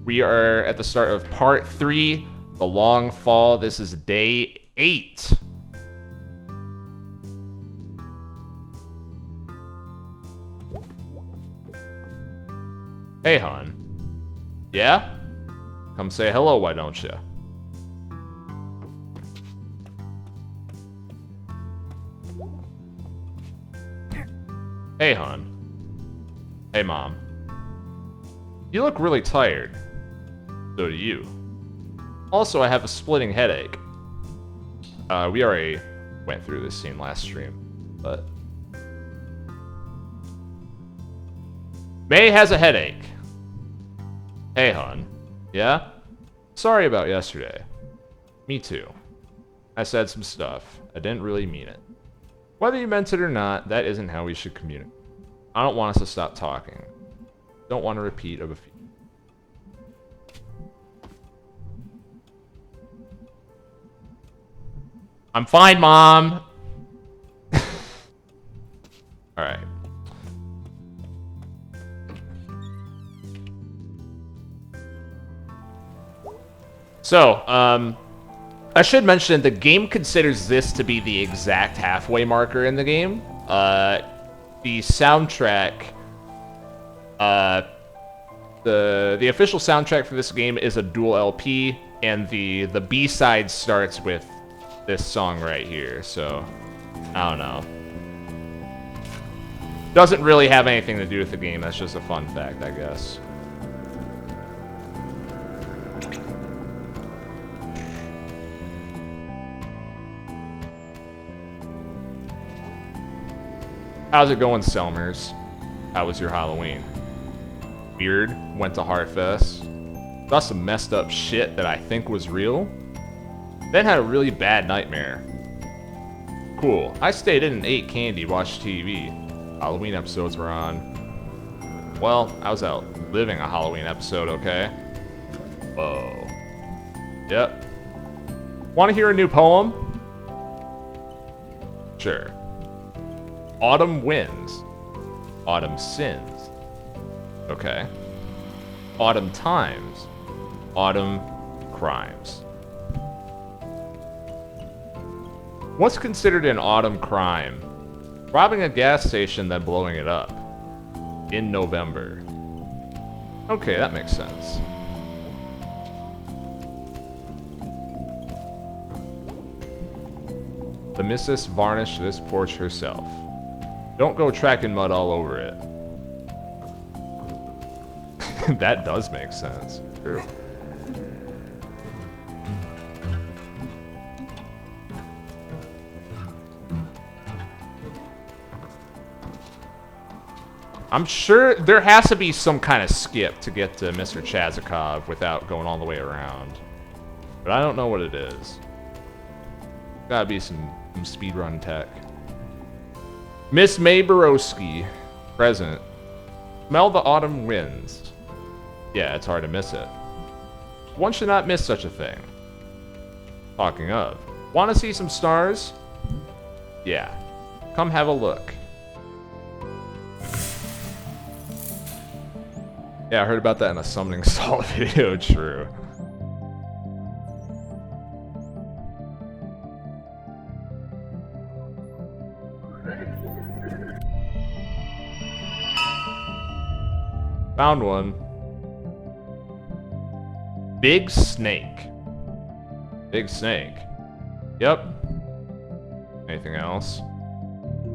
We are at the start of part 3, the long fall. This is day 8. Hey, hon. Yeah? Come say hello, why don't you? Hey, hon. Hey, Mom. You look really tired. So do you. Also, I have a splitting headache. We already went through this scene last stream, but... May has a headache. Hey, hon. Yeah? Sorry about yesterday. Me too. I said some stuff. I didn't really mean it. Whether you meant it or not, that isn't how we should communicate. I don't want us to stop talking. Don't want to repeat of a few. I'm fine, Mom! Alright. So, I should mention the game considers this to be the exact halfway marker in the game. The soundtrack, the official soundtrack for this game is a dual LP, and the B-side starts with this song right here. So, I don't know. Doesn't really have anything to do with the game. That's just a fun fact, I guess. How's it going, Selmers? How was your Halloween? Weird. Went to Heartfest. Saw some messed up shit that I think was real. Then had a really bad nightmare. Cool. I stayed in and ate candy, watched TV. Halloween episodes were on. Well, I was out living a Halloween episode, okay? Whoa. Yep. Want to hear a new poem? Sure. Autumn wins. Autumn sins. Okay. Autumn times. Autumn crimes. What's considered an autumn crime? Robbing a gas station, then blowing it up. In November. Okay, that makes sense. The missus varnished this porch herself. Don't go tracking mud all over it. That does make sense. True. I'm sure there has to be some kind of skip to get to Mr. Chazikov without going all the way around. But I don't know what it is. Gotta be some speedrun tech. Miss May Borowski, present. Smell the autumn winds. Yeah, it's hard to miss it. One should not miss such a thing. Talking of. Want to see some stars? Yeah. Come have a look. Yeah, I heard about that in a Summoning Salt video, true. Found one. Big snake. Big snake. Yep. Anything else?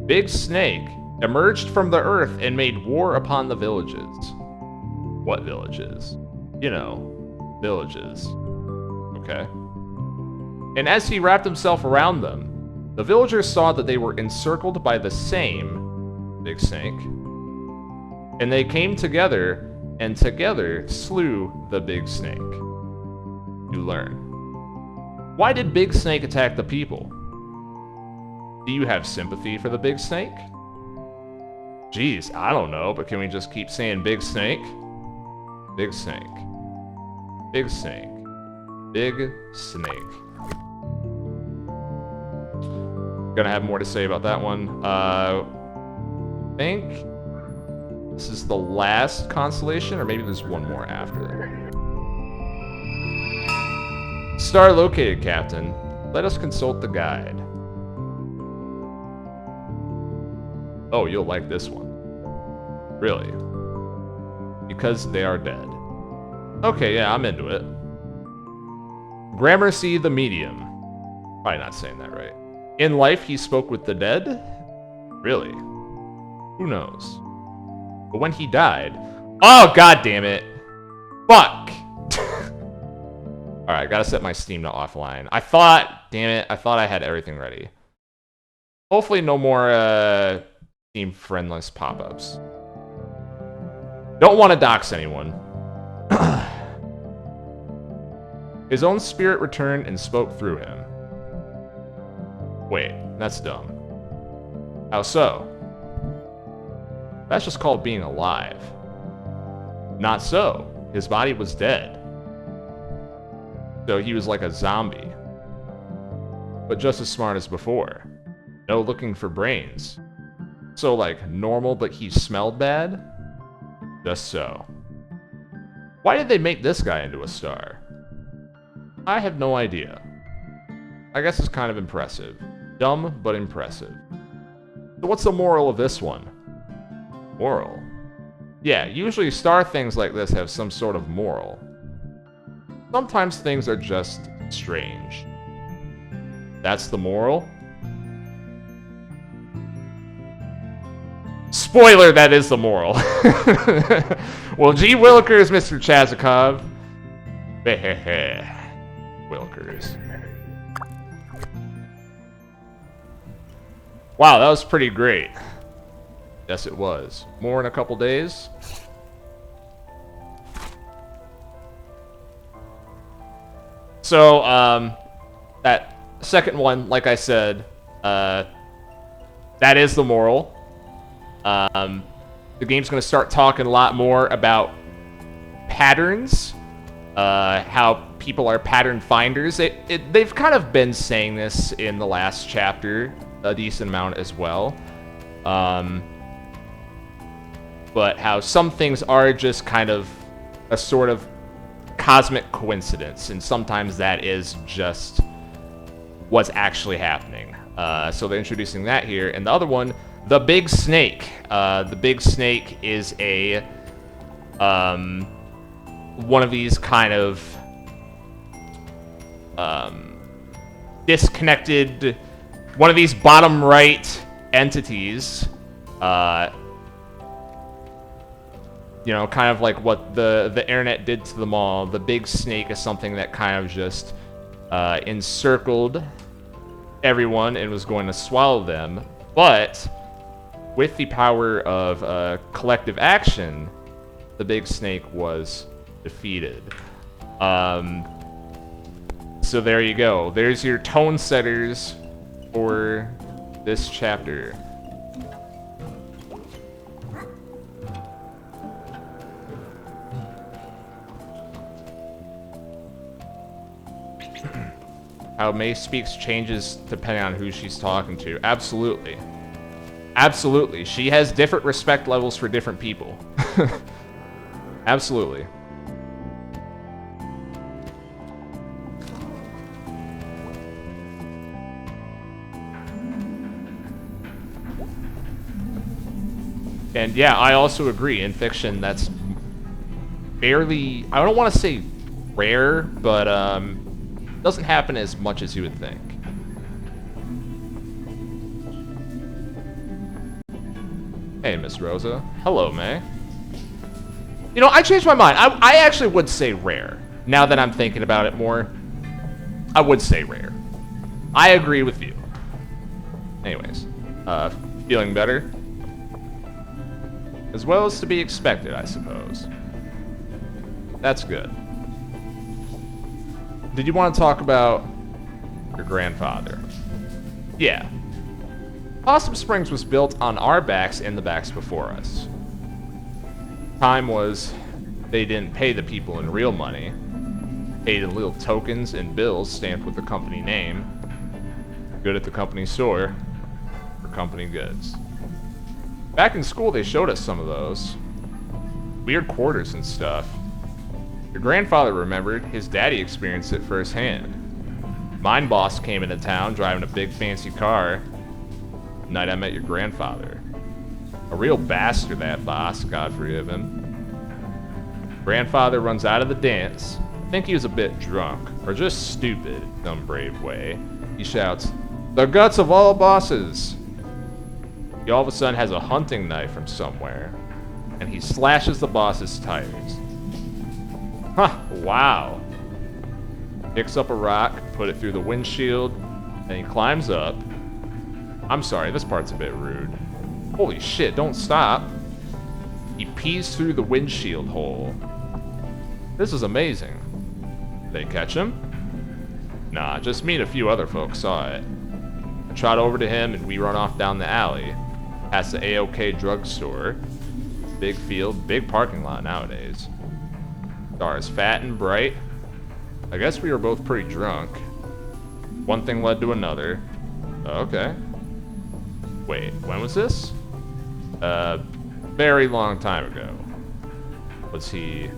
Big snake emerged from the earth and made war upon the villages. What villages? You know, villages. Okay. And as he wrapped himself around them, the villagers saw that they were encircled by the same big snake. And they came together, and together slew the big snake. You learn. Why did Big Snake attack the people? Do you have sympathy for the big snake? Jeez, I don't know, but can we just keep saying Big Snake? Big Snake. Big Snake. Big Snake. Gonna have more to say about that one. I think this is the last constellation, or maybe there's one more after that. Star located, Captain. Let us consult the guide. Oh, you'll like this one. Really? Because they are dead. Okay, yeah, I'm into it. Gramercy the Medium. Probably not saying that right. In life, he spoke with the dead? Really? Who knows? But when he died... Oh, god damn it! Fuck! Alright, gotta set my Steam to offline. I thought... Damn it, I thought I had everything ready. Hopefully no more, Steam-friendless pop-ups. Don't want to dox anyone. His own spirit returned and spoke through him. Wait, that's dumb. How so? That's just called being alive. Not so. His body was dead. So he was like a zombie. But just as smart as before. No looking for brains. So like normal but he smelled bad? Just so. Why did they make this guy into a star? I have no idea. I guess it's kind of impressive. Dumb, but impressive. So what's the moral of this one? Moral? Yeah, usually star things like this have some sort of moral. Sometimes things are just strange. That's the moral? Spoiler, that is the moral. Well, gee willikers, Mr. Chazikov. Wilkers. Wow, that was pretty great. Yes, it was. More in a couple days. So, that second one, like I said, that is the moral. The game's going to start talking a lot more about patterns, how people are pattern finders. They've kind of been saying this in the last chapter a decent amount as well. But how some things are just kind of a sort of cosmic coincidence, and sometimes that is just what's actually happening. So they're introducing that here. And the other one, the Big Snake. The Big Snake is a one of these kind of disconnected, one of these bottom right entities. You know, kind of like what the internet did to them all. The Big Snake is something that kind of just encircled everyone and was going to swallow them. But with the power of collective action, the Big Snake was defeated. So there you go. There's your tone setters for this chapter. How May speaks changes depending on who she's talking to. Absolutely. Absolutely. She has different respect levels for different people. Absolutely. And yeah, I also agree. In fiction, that's barely, I don't want to say rare, but doesn't happen as much as you would think. Hey, Miss Rosa. Hello, May. You know, I changed my mind. I actually would say rare. Now that I'm thinking about it more, I would say rare. I agree with you. Anyways, feeling better? As well as to be expected, I suppose. That's good. Did you want to talk about your grandfather? Yeah. Possum Springs was built on our backs and the backs before us. Time was, they didn't pay the people in real money. Paid in little tokens and bills stamped with the company name. Good at the company store for company goods. Back in school, they showed us some of those. Weird quarters and stuff. Your grandfather remembered his daddy experienced it firsthand. Mine boss came into town driving a big fancy car. Night I met your grandfather. A real bastard, that boss, God forgive him. Grandfather runs out of the dance. I think he was a bit drunk, or just stupid in some brave way. He shouts, "The guts of all bosses!" He all of a sudden has a hunting knife from somewhere, and he slashes the boss's tires. Huh, wow. Picks up a rock, put it through the windshield, and he climbs up. I'm sorry, this part's a bit rude. Holy shit, don't stop. He pees through the windshield hole. This is amazing. Did they catch him? Nah, just me and a few other folks saw it. I trot over to him and we run off down the alley, past the A-OK drugstore. Big field, big parking lot nowadays. Star is fat and bright. I guess we were both pretty drunk. One thing led to another. Okay. Wait, when was this? Very long time ago. Was he...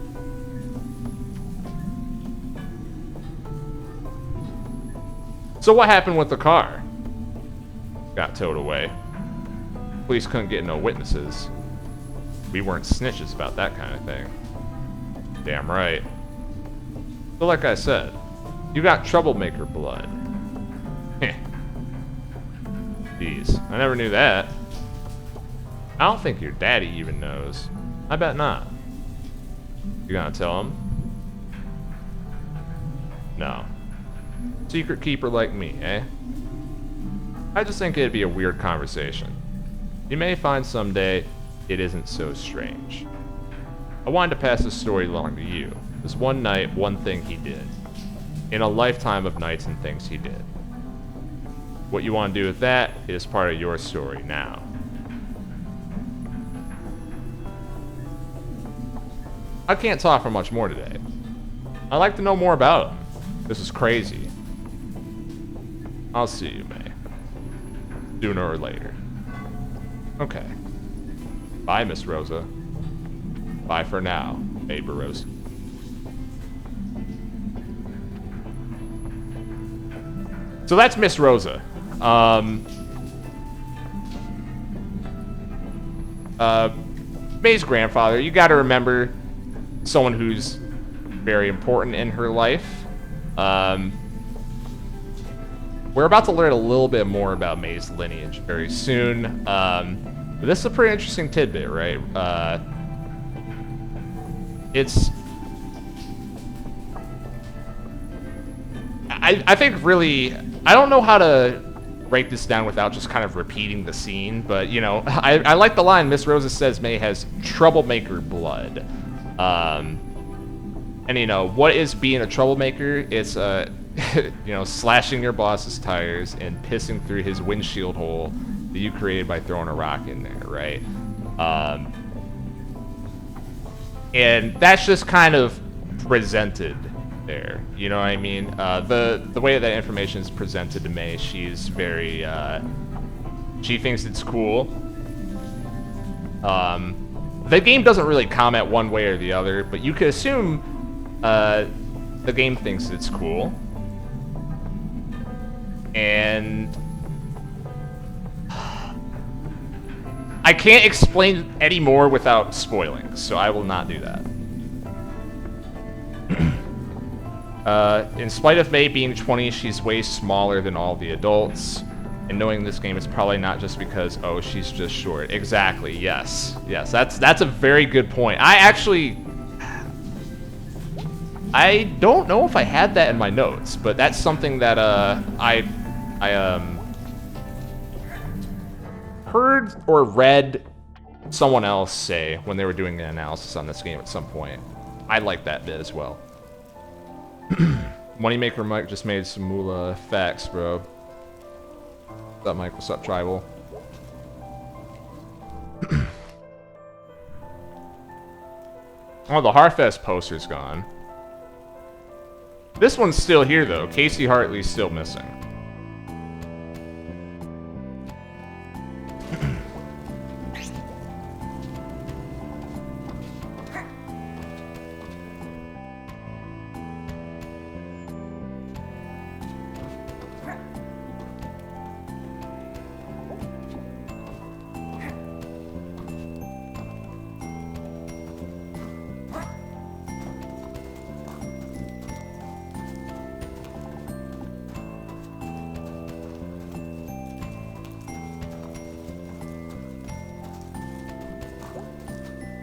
So what happened with the car? Got towed away. Police couldn't get no witnesses. We weren't snitches about that kind of thing. Damn right. So like I said, you got troublemaker blood. Heh. Jeez, I never knew that. I don't think your daddy even knows. I bet not. You gonna tell him? No. Secret keeper like me, eh? I just think it'd be a weird conversation. You may find someday it isn't so strange. I wanted to pass this story along to you. This one night, one thing he did. In a lifetime of nights and things he did. What you want to do with that is part of your story now. I can't talk for much more today. I'd like to know more about him. This is crazy. I'll see you, May. Sooner or later. Okay. Bye, Miss Rosa. Bye for now, May Barroso. So that's Miss Rosa. May's grandfather. You gotta remember someone who's very important in her life. We're about to learn a little bit more about May's lineage very soon. But this is a pretty interesting tidbit, right? I think really, I don't know how to break this down without just kind of repeating the scene, but you know, I like the line Miss Rosa says May has troublemaker blood. And you know, what is being a troublemaker? It's you know, slashing your boss's tires and pissing through his windshield hole that you created by throwing a rock in there, right? And that's just kind of presented there, you know what I mean? The way that information is presented to May, she's very, she thinks it's cool. The game doesn't really comment one way or the other, but you could assume the game thinks it's cool. And I can't explain any more without spoiling, so I will not do that. In spite of May being 20, she's way smaller than all the adults. And knowing this game is probably not just because, oh, she's just short. Exactly, yes. Yes, that's a very good point. I don't know if I had that in my notes, but that's something that I heard or read someone else say when they were doing an analysis on this game at some point. I like that bit as well. Moneymaker Mike just made some moolah. Facts, bro. What's up, Mike? What's up, Tribal? Oh, the Harfest poster's gone. This one's still here, though. Casey Hartley's still missing.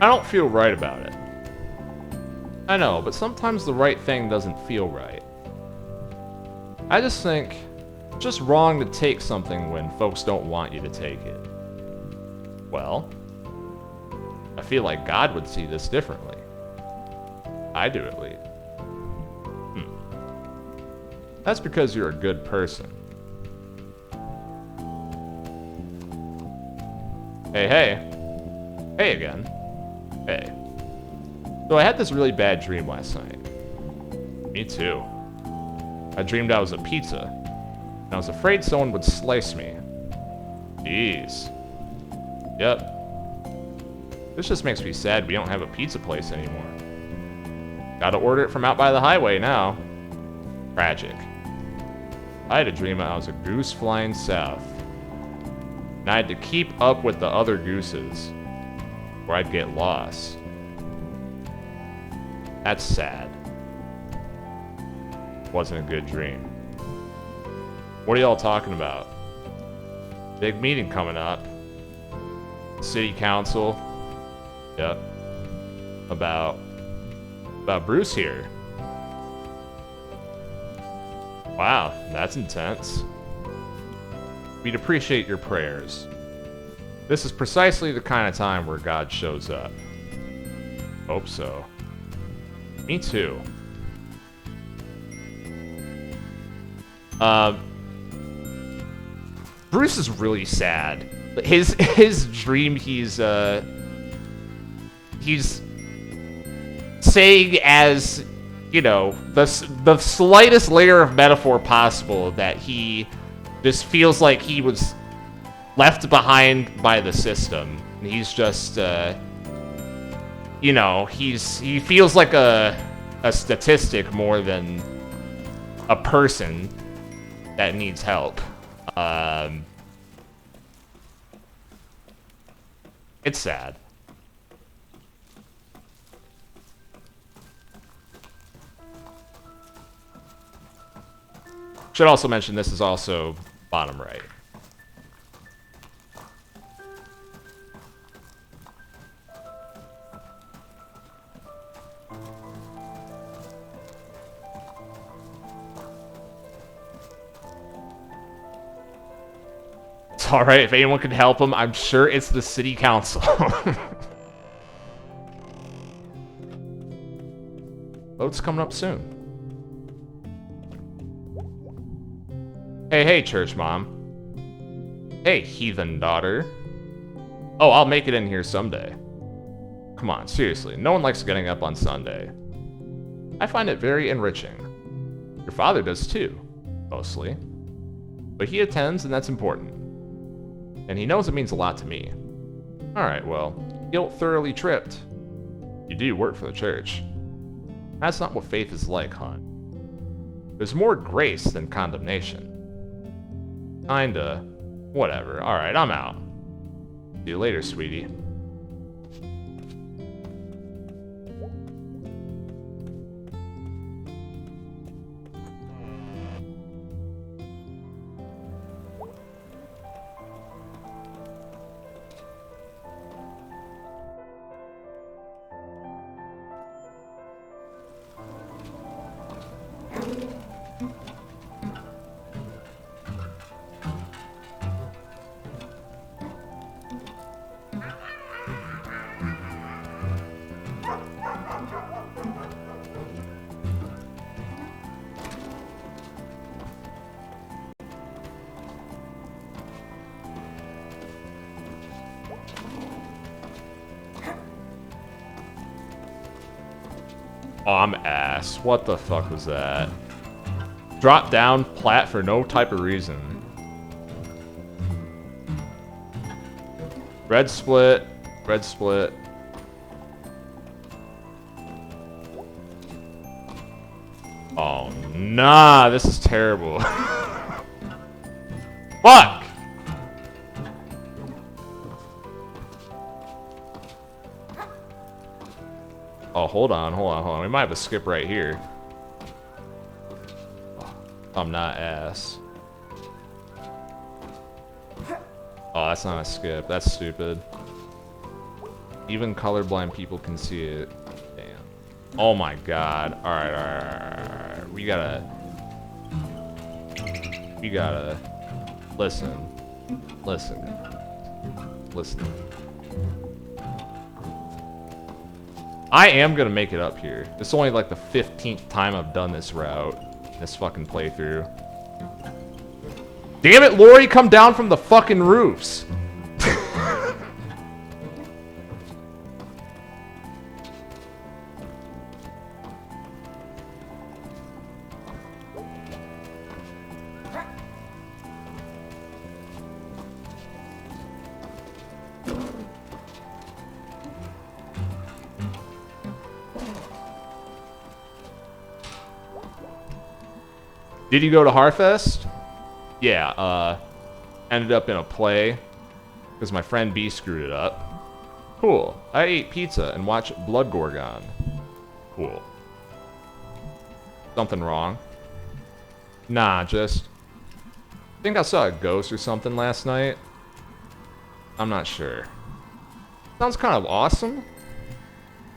I don't feel right about it. I know, but sometimes the right thing doesn't feel right. I just think it's just wrong to take something when folks don't want you to take it. Well, I feel like God would see this differently. I do, at least. That's because you're a good person. Hey, hey. Hey again. Hey. So I had this really bad dream last night. Me too. I dreamed I was a pizza, and I was afraid someone would slice me. Jeez. Yep. This just makes me sad we don't have a pizza place anymore. Gotta order it from out by the highway now. Tragic. I had a dream I was a goose flying south, and I had to keep up with the other gooses, or I'd get lost. That's sad. Wasn't a good dream. What are y'all talking about? Big meeting coming up. City council. Yep. About Bruce here. Wow, that's intense. We'd appreciate your prayers. This is precisely the kind of time where God shows up. Hope so. Me too. Bruce is really sad. His dream, he's saying, as you know, the slightest layer of metaphor possible, that he just feels like he was left behind by the system. And he's just you know, he feels like a statistic more than a person that needs help. It's sad. Should also mention this is also bottom right. It's alright, if anyone can help him, I'm sure it's the city council. Vote's coming up soon. Hey, church mom. Hey, heathen daughter. Oh, I'll make it in here someday. Come on, seriously, no one likes getting up on Sunday. I find it very enriching. Your father does too, mostly. But he attends, and that's important. And he knows it means a lot to me. Alright, well, guilt thoroughly tripped. You do work for the church. That's not what faith is like, hon. There's more grace than condemnation. Kinda. Whatever. Alright, I'm out. See you later, sweetie. Oh, I'm ass. What the fuck was that? Drop down plat for no type of reason. Red split. Red split. Oh, nah. This is terrible. Fuck! Oh, hold on. We might have a skip right here. I'm not ass. Oh, that's not a skip. That's stupid. Even colorblind people can see it. Damn. Oh my god. Alright, alright. We gotta... Listen. I am gonna make it up here. It's only like the 15th time I've done this route. This fucking playthrough. Damn it, Lori, come down from the fucking roofs! Did you go to Harfest? Yeah, ended up in a play because my friend B screwed it up. Cool. I ate pizza and watched Blood Gorgon. Cool. Something wrong? Nah, just... I think I saw a ghost or something last night. I'm not sure. Sounds kind of awesome.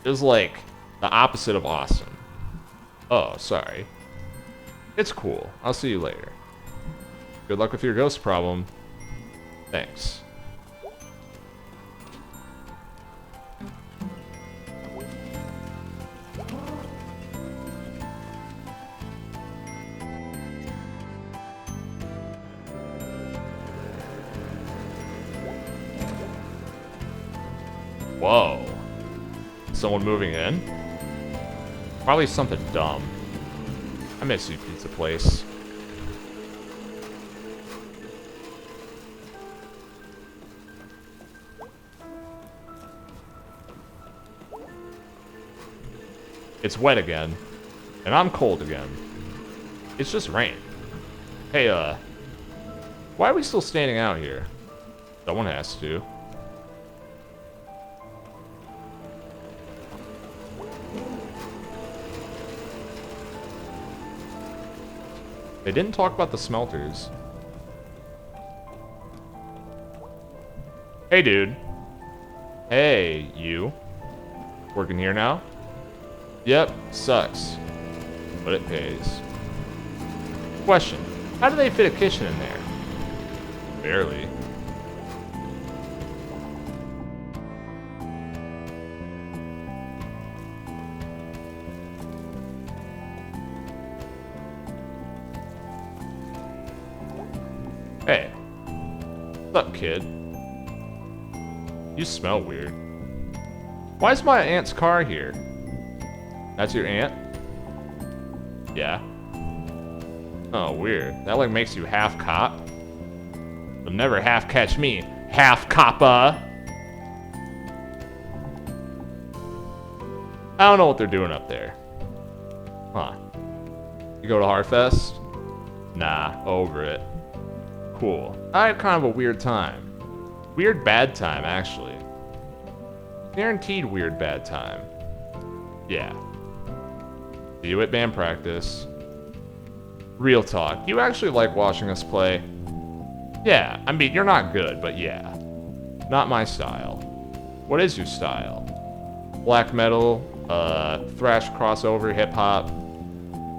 It was like the opposite of awesome. Oh, sorry. It's cool. I'll see you later. Good luck with your ghost problem. Thanks. Whoa. Someone moving in? Probably something dumb. I miss you, pizza place. It's wet again. And I'm cold again. It's just rain. Hey, why are we still standing out here? Someone has to. They didn't talk about the smelters. Hey, dude. Hey, you. Working here now? Yep, sucks. But it pays. Question. How do they fit a kitchen in there? Barely. Hey. What's up, kid? You smell weird. Why is my aunt's car here? That's your aunt? Yeah. Oh, weird. That like makes you half cop. You'll never half catch me, half coppa. I don't know what they're doing up there. Huh. You go to Harfest? Nah, over it. Cool. I had kind of a weird time. Weird bad time, actually. Guaranteed weird bad time. Yeah. See you at band practice. Real talk. You actually like watching us play? Yeah, I mean, you're not good, but yeah. Not my style. What is your style? Black metal, thrash crossover, hip-hop.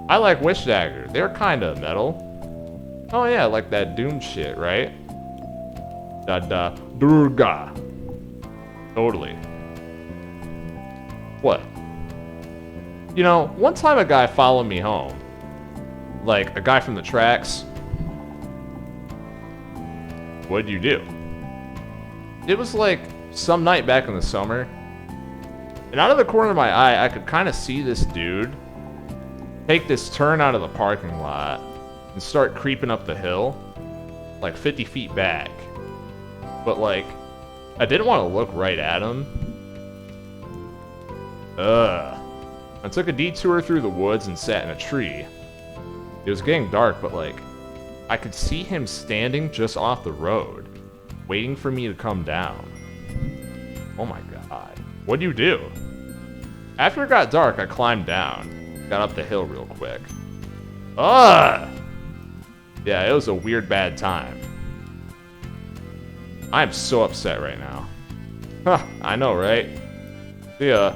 I like Wish Dagger. They're kinda metal. Oh yeah, like that Doom shit, right? Da Durga. Totally. What? You know, one time a guy followed me home. Like, a guy from the tracks. What'd you do? It was like some night back in the summer. And out of the corner of my eye, I could kind of see this dude take this turn out of the parking lot and start creeping up the hill. Like 50 feet back. But like, I didn't want to look right at him. I took a detour through the woods and sat in a tree. It was getting dark, but like, I could see him standing just off the road, waiting for me to come down. Oh my god. What'd you do? After it got dark, I climbed down. Got up the hill real quick. Ugh! Yeah, it was a weird bad time. I'm so upset right now. Huh, I know, right? See ya.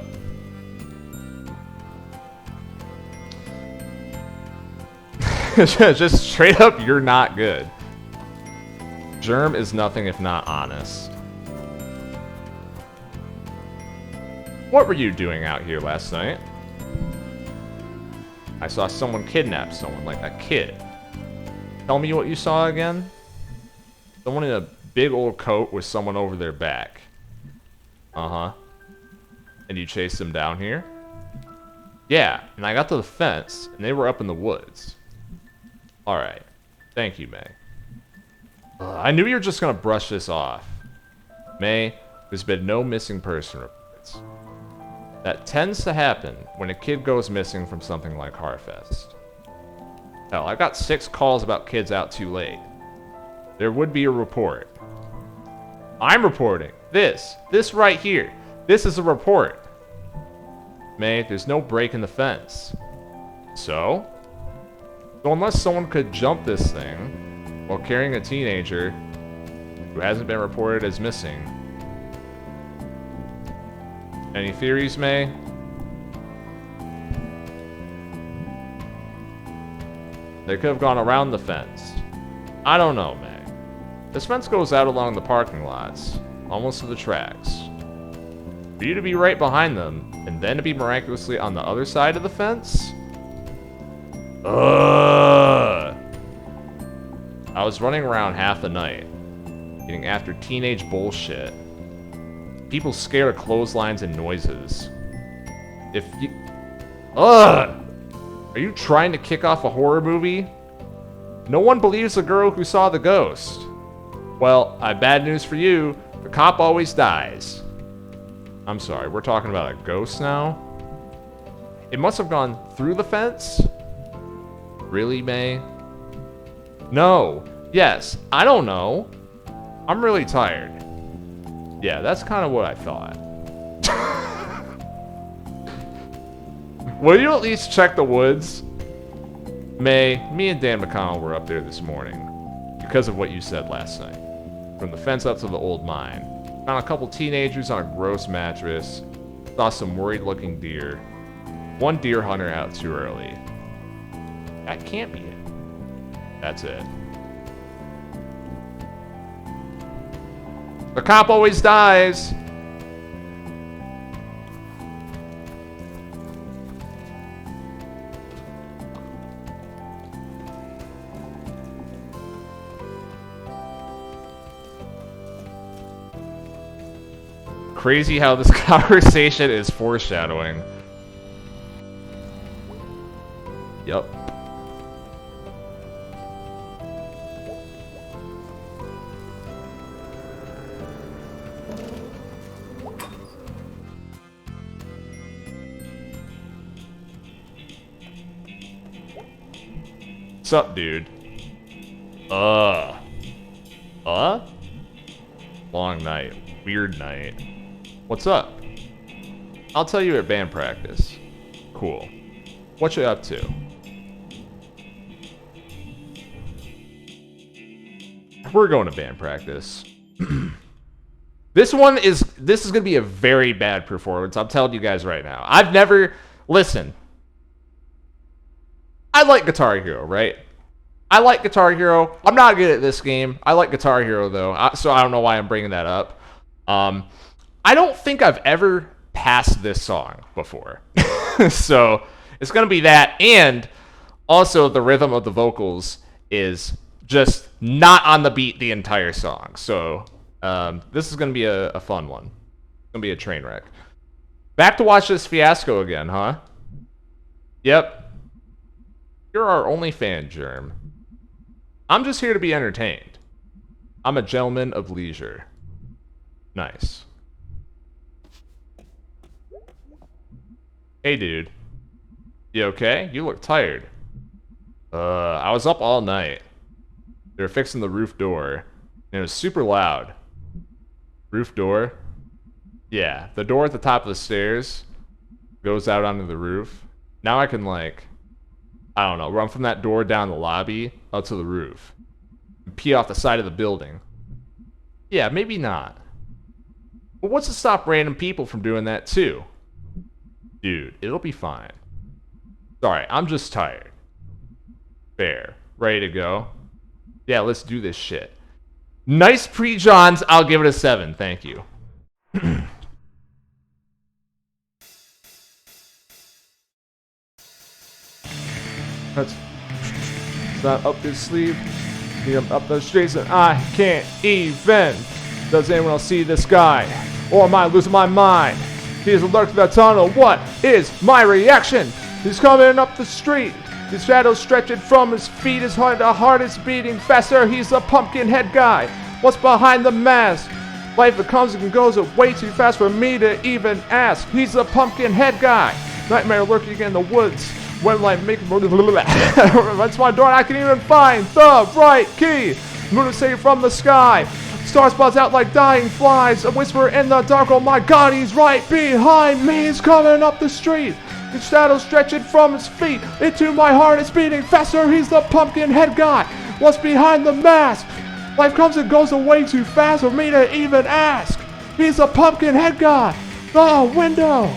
Just straight up, you're not good. Germ is nothing if not honest. What were you doing out here last night? I saw someone kidnap someone, like a kid. Tell me what you saw again? Someone in a big old coat with someone over their back. Uh-huh. And you chased them down here? Yeah, and I got to the fence, and they were up in the woods. Alright. Thank you, May. I knew you were just gonna brush this off. May, there's been no missing person reports. That tends to happen when a kid goes missing from something like Harfest. Hell, I got 6 calls about kids out too late. There would be a report. I'm reporting. This right here. This is a report. May, there's no break in the fence. So unless someone could jump this thing while carrying a teenager who hasn't been reported as missing. Any theories, May? They could have gone around the fence. I don't know, May. This fence goes out along the parking lots, almost to the tracks. For you to be right behind them, and then to be miraculously on the other side of the fence? Ugh. I was running around half the night, getting after teenage bullshit. People scared of clotheslines and noises. If you... Ugh! Are you trying to kick off a horror movie? No one believes the girl who saw the ghost. Well, I have bad news for you. The cop always dies. I'm sorry, we're talking about a ghost now? It must have gone through the fence? Really, May? No. Yes. I don't know. I'm really tired. Yeah, that's kind of what I thought. Will you at least check the woods? May, me and Dan McConnell were up there this morning because of what you said last night. From the fence up to the old mine. Found a couple teenagers on a gross mattress. Saw some worried-looking deer. One deer hunter out too early. That can't be it. That's it. The cop always dies! Crazy how this conversation is foreshadowing. Yep. Sup, dude? Long night. Weird night. What's up? I'll tell you at band practice. Cool. What you up to? We're going to band practice. This is gonna be a very bad performance. I'm telling you guys right now. I've never... Listen. I like Guitar Hero, right? I like Guitar Hero. I'm not good at this game. I like Guitar Hero, though, so I don't know why I'm bringing that up. I don't think I've ever passed this song before. So it's going to be that. And also the rhythm of the vocals is just not on the beat the entire song. So this is going to be a fun one. It's going to be a train wreck. Back to watch this fiasco again, huh? Yep. You're our only fan, Germ. I'm just here to be entertained. I'm a gentleman of leisure. Nice. Hey, dude. You okay? You look tired. I was up all night. They were fixing the roof door, and it was super loud. Roof door? Yeah, the door at the top of the stairs goes out onto the roof. Now I can, like... I don't know, run from that door down the lobby up to the roof. And pee off the side of the building. Yeah, maybe not. But what's to stop random people from doing that too? Dude, it'll be fine. Sorry, I'm just tired. Fair. Ready to go? Yeah, let's do this shit. Nice pre-Johns. I'll give it a 7. Thank you. That's not up his sleeve. Up the streets and I can't even. Does anyone else see this guy? Or am I losing my mind? He's lurked in the tunnel. What is my reaction? He's coming up the street. His shadow stretching from his feet. His heart is beating faster. He's a pumpkin head guy. What's behind the mask? Life that comes and goes way too fast for me to even ask. He's a pumpkin head guy. Nightmare lurking in the woods. When like make that's my door and I can even find the right key. Moon is saved from the sky. Star spots out like dying flies. A whisper in the dark. Oh my God, he's right behind me. He's coming up the street. His shadow stretching from his feet. Into my heart, it's beating faster. He's the pumpkin head guy. What's behind the mask? Life comes and goes way too fast for me to even ask. He's a pumpkin head guy. The window.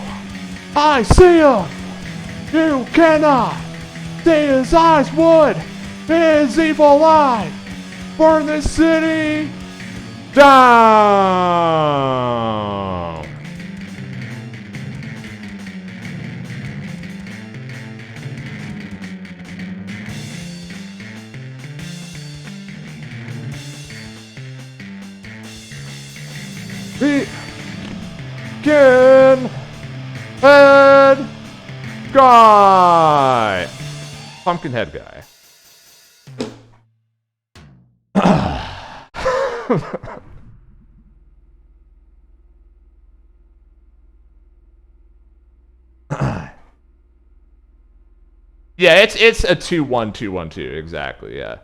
I see him. You cannot see his eyes would. His evil eye. Burn this city down. Pumpkin head guy. Pumpkin head guy. Yeah, it's a 2-1-2-1-2 exactly. Yeah.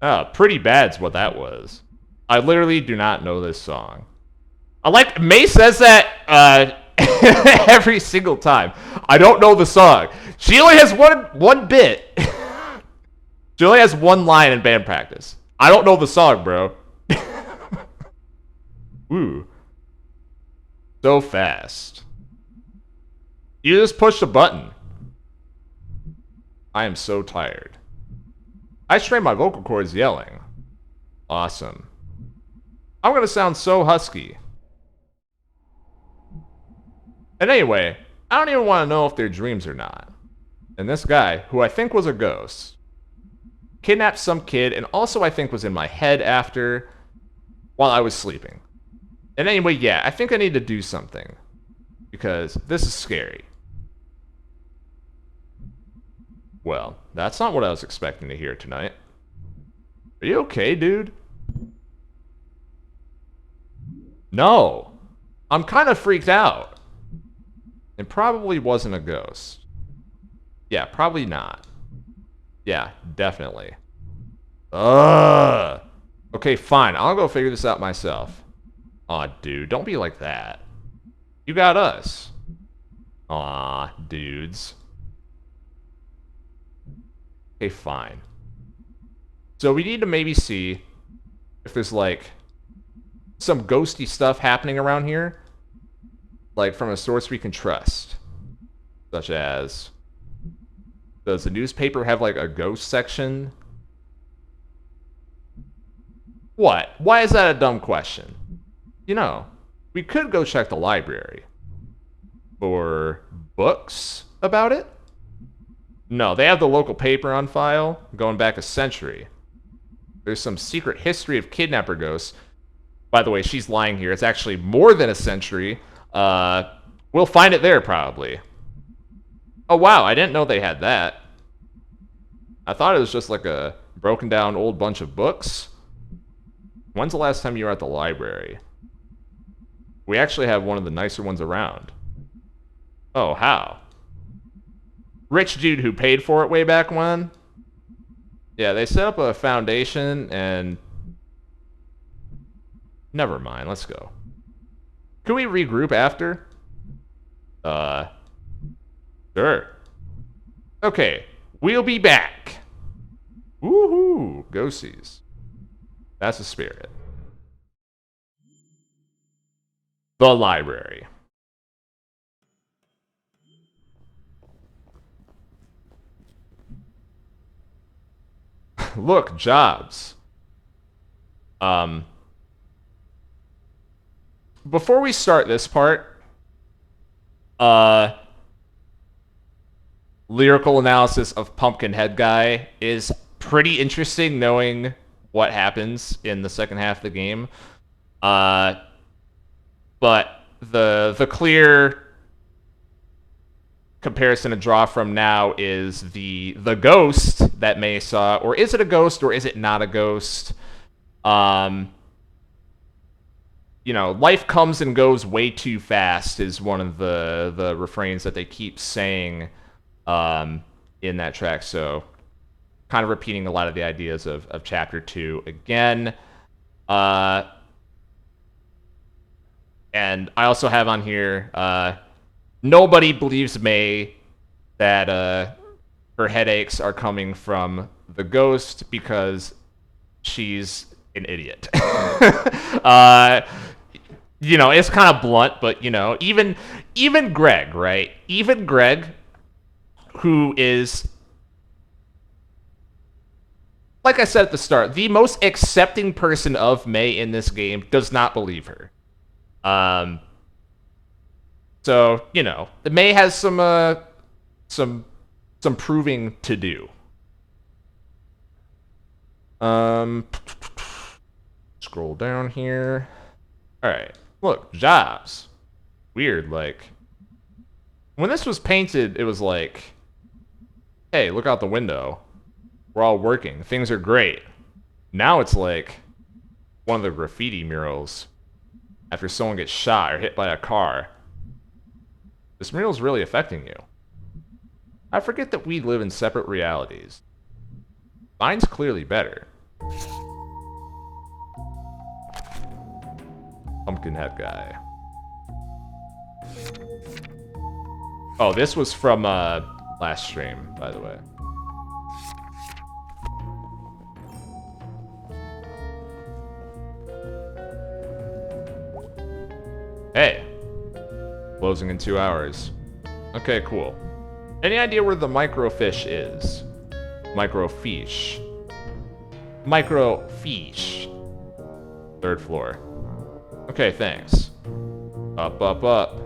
Oh, pretty bad's what that was. I literally do not know this song. I like May says that every single time. I don't know the song. She only has one bit. She only has one line in band practice. I don't know the song, bro. Ooh. So fast. You just pushed a button. I am so tired. I strain my vocal cords yelling. Awesome. I'm gonna sound so husky. And anyway, I don't even want to know if they're dreams or not. And this guy, who I think was a ghost, kidnapped some kid and also I think was in my head after while I was sleeping. And anyway, yeah, I think I need to do something. Because this is scary. Well, that's not what I was expecting to hear tonight. Are you okay, dude? No. I'm kind of freaked out. It probably wasn't a ghost. Yeah, probably not. Yeah, definitely. Ugh. Okay, fine. I'll go figure this out myself. Aw, dude, don't be like that. You got us. Aw, dudes. Okay, fine. So we need to maybe see if there's, like, some ghosty stuff happening around here. Like, from a source we can trust. Such as... Does the newspaper have, like, a ghost section? What? Why is that a dumb question? You know, we could go check the library. For books about it? No, they have the local paper on file, going back a century. There's some secret history of kidnapper ghosts. By the way, she's lying here. It's actually more than a century. We'll find it there, probably. Oh, wow, I didn't know they had that. I thought it was just like a broken down old bunch of books. When's the last time you were at the library? We actually have one of the nicer ones around. Oh, how? Rich dude who paid for it way back when? Yeah, they set up a foundation and... Never mind, let's go. Can we regroup after? Sure. Okay, we'll be back. Woohoo, ghosties. That's the spirit. The library. Look, jobs. Before we start this part, lyrical analysis of Pumpkinhead Guy is pretty interesting, knowing what happens in the second half of the game. But the clear comparison to draw from now is the ghost that May saw, or is it a ghost or is it not a ghost? You know, life comes and goes way too fast is one of the refrains that they keep saying in that track. So kind of repeating a lot of the ideas of chapter 2 again. And I also have on here, nobody believes May that her headaches are coming from the ghost because she's an idiot. You know, it's kind of blunt, but, you know, even Greg, right? Even Greg, who is, like I said at the start, the most accepting person of May in this game, does not believe her. So, you know, May has some proving to do. Scroll down here. All right. Look, jobs. Weird, like, when this was painted, it was like, hey, look out the window. We're all working. Things are great. Now it's like one of the graffiti murals after someone gets shot or hit by a car. This mural's really affecting you. I forget that we live in separate realities. Mine's clearly better. Pumpkinhead Guy. Oh, this was from last stream, by the way. Hey. Closing in 2 hours. Okay, cool. Any idea where the microfiche is? Microfiche. Microfiche. 3rd floor. Okay, thanks. Up, up, up.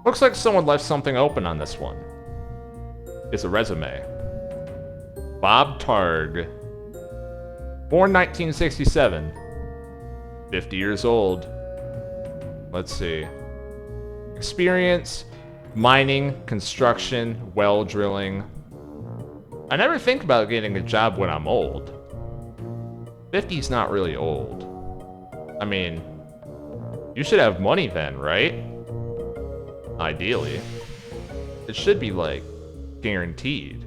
Looks like someone left something open on this one. It's a resume. Bob Targ. Born 1967. 50 years old. Let's see. Experience, mining, construction, well drilling. I never think about getting a job when I'm old. 50's not really old. I mean, you should have money then, right? Ideally. It should be, like, guaranteed.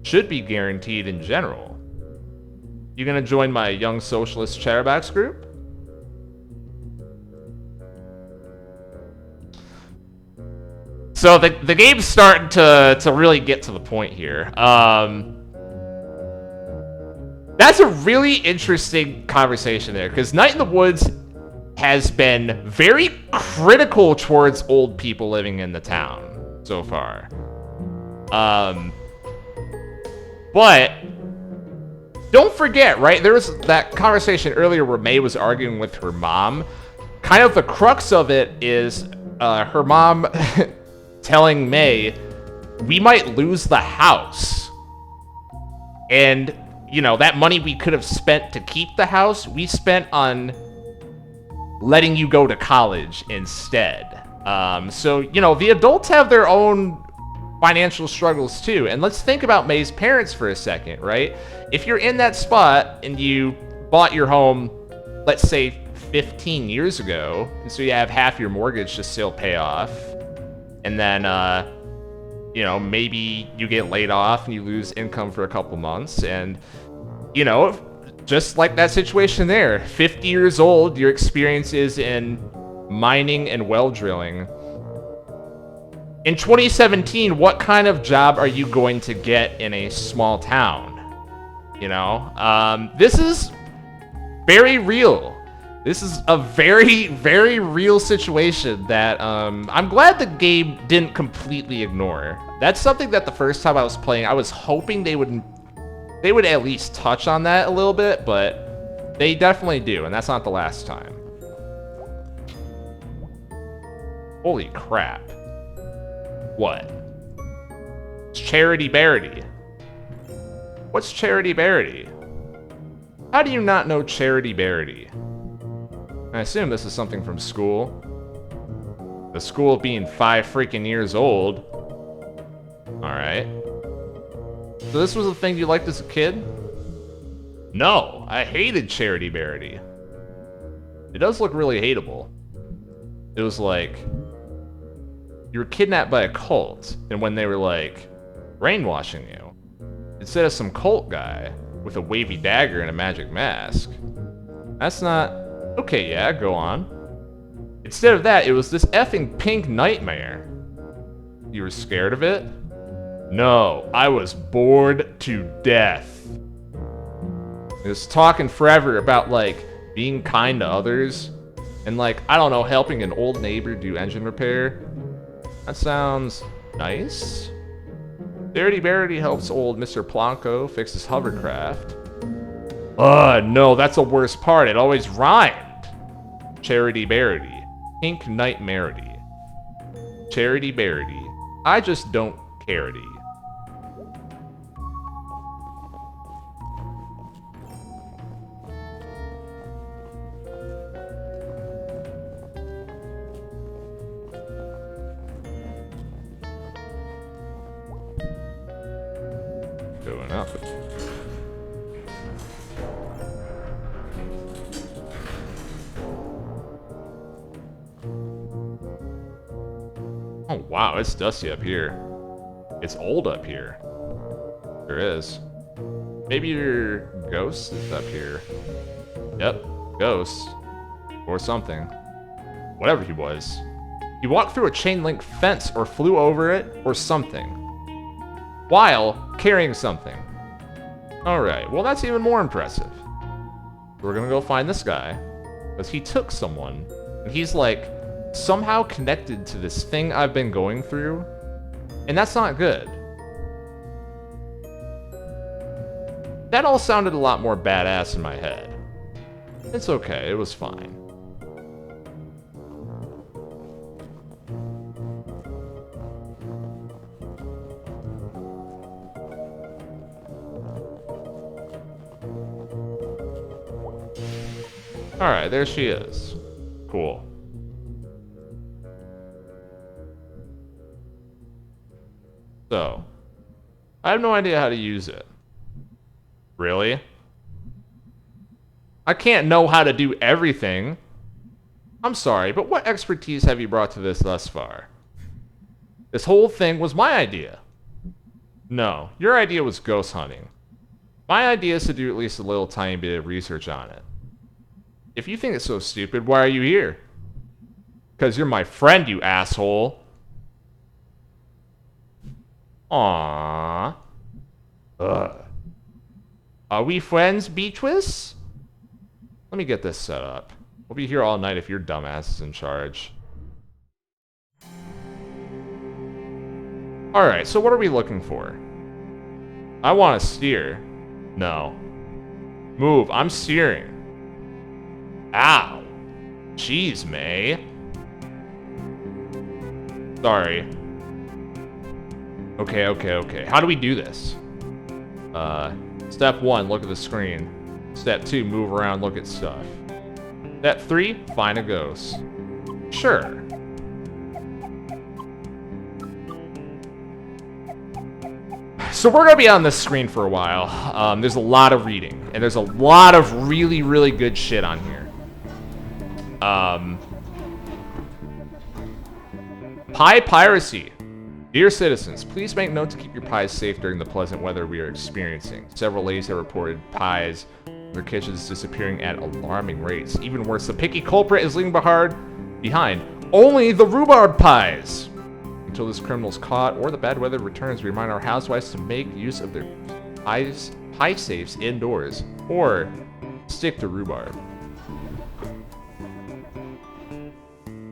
Should be guaranteed in general. You gonna join my Young Socialist Chatterbox group? So the game's starting to really get to the point here. That's a really interesting conversation there, because Night in the Woods has been very critical towards old people living in the town so far. But don't forget, right? There was that conversation earlier where May was arguing with her mom. Kind of the crux of it is her mom telling May, we might lose the house. And, you know, that money we could have spent to keep the house, we spent on letting you go to college instead. So, you know, the adults have their own financial struggles too. And let's think about May's parents for a second, right? If you're in that spot and you bought your home, let's say 15 years ago, and so you have half your mortgage to still pay off, and then, you know, maybe you get laid off and you lose income for a couple months, and, you know, just like that situation there, 50 years old, your experience is in mining and well drilling. In 2017, what kind of job are you going to get in a small town? You know, this is very real. This is a very, very real situation that I'm glad the game didn't completely ignore. That's something that the first time I was playing, I was hoping they would at least touch on that a little bit, but they definitely do, and that's not the last time. Holy crap. What? It's Charity Barity. What's Charity Barity? How do you not know Charity Barity? I assume this is something from school. The school being 5 freaking years old. Alright. So this was a thing you liked as a kid? No, I hated Charity Barity. It does look really hateable. It was like, you were kidnapped by a cult, and when they were like, brainwashing you, instead of some cult guy with a wavy dagger and a magic mask. That's not... Okay, yeah, go on. Instead of that, it was this effing pink nightmare. You were scared of it? No, I was bored to death. It was talking forever about, like, being kind to others, and, like, I don't know, helping an old neighbor do engine repair. That sounds nice. Charity Barity helps old Mr. Plonko fix his hovercraft. No, that's the worst part. It always rhymed. Charity Barity. Pink Nightmarity. Charity Barity. I just don't carity. Going up. Oh wow, it's dusty up here. It's old up here. There is. Maybe your ghost is up here. Yep, ghost. Or something. Whatever he was. He walked through a chain link fence or flew over it or something. While carrying something. Alright, well that's even more impressive. We're gonna go find this guy. Because he took someone. And he's like, somehow connected to this thing I've been going through. And that's not good. That all sounded a lot more badass in my head. It's okay, it was fine. Alright, there she is. Cool. So, I have no idea how to use it. Really? I can't know how to do everything. I'm sorry, but what expertise have you brought to this thus far? This whole thing was my idea. No, your idea was ghost hunting. My idea is to do at least a little tiny bit of research on it. If you think it's so stupid, why are you here? Because you're my friend, you asshole. Aww. Ugh. Are we friends, Beatrice? Let me get this set up. We'll be here all night if your dumbass is in charge. Alright, so what are we looking for? I want to steer. No. Move, I'm steering. Ow. Jeez, May. Sorry. Okay. How do we do this? Step 1, look at the screen. Step 2, move around, look at stuff. Step 3, find a ghost. Sure. So we're gonna be on this screen for a while. There's a lot of reading, and there's a lot of really, really good shit on here. Pie piracy. Dear citizens, please make note to keep your pies safe during the pleasant weather we are experiencing. Several ladies have reported pies in their kitchens disappearing at alarming rates. Even worse, the picky culprit is leaving behind behind only the rhubarb pies. Until this criminal's caught or the bad weather returns, we remind our housewives to make use of their pie safes indoors or stick to rhubarb.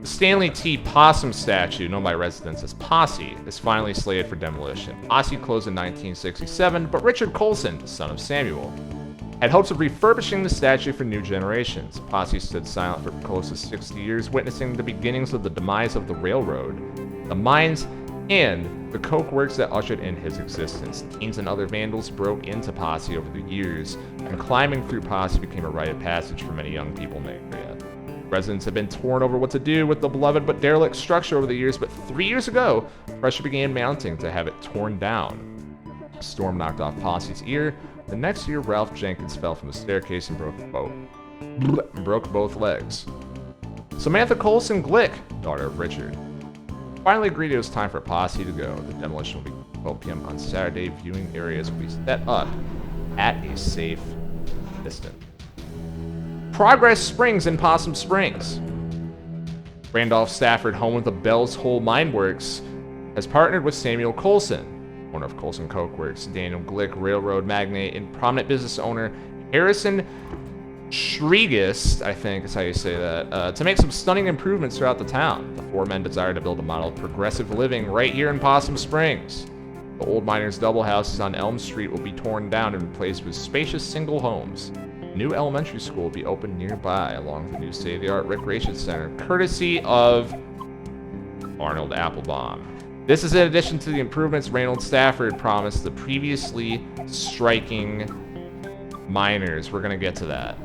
The Stanley T. Possum statue, known by residents as Posse, is finally slated for demolition. Posse closed in 1967, but Richard Colson, son of Samuel, had hopes of refurbishing the statue for new generations. Posse stood silent for close to 60 years, witnessing the beginnings of the demise of the railroad, the mines, and the coke works that ushered in his existence. Teens and other vandals broke into Posse over the years, and climbing through Posse became a rite of passage for many young people in the area. Residents have been torn over what to do with the beloved but derelict structure over the years, but 3 years ago, pressure began mounting to have it torn down. A storm knocked off Posse's ear. The next year, Ralph Jenkins fell from the staircase and broke both legs. Samantha Colson Glick, daughter of Richard, finally agreed it was time for Posse to go. The demolition will be 12 p.m. on Saturday. Viewing areas will be set up at a safe distance. Progress Springs in Possum Springs. Randolph Stafford, home of the Bell's Hole Mine Works, has partnered with Samuel Colson, owner of Colson Coke Works, Daniel Glick, railroad magnate, and prominent business owner Harrison Shreegist, I think is how you say that, to make some stunning improvements throughout the town. The four men desire to build a model of progressive living right here in Possum Springs. The old miners' double houses on Elm Street will be torn down and replaced with spacious single homes. A new elementary school will be opened nearby, along with the new state-of-the-art recreation center, courtesy of Arnold Applebaum. This is in addition to the improvements Reynold Stafford promised the previously striking miners. We're gonna get to that.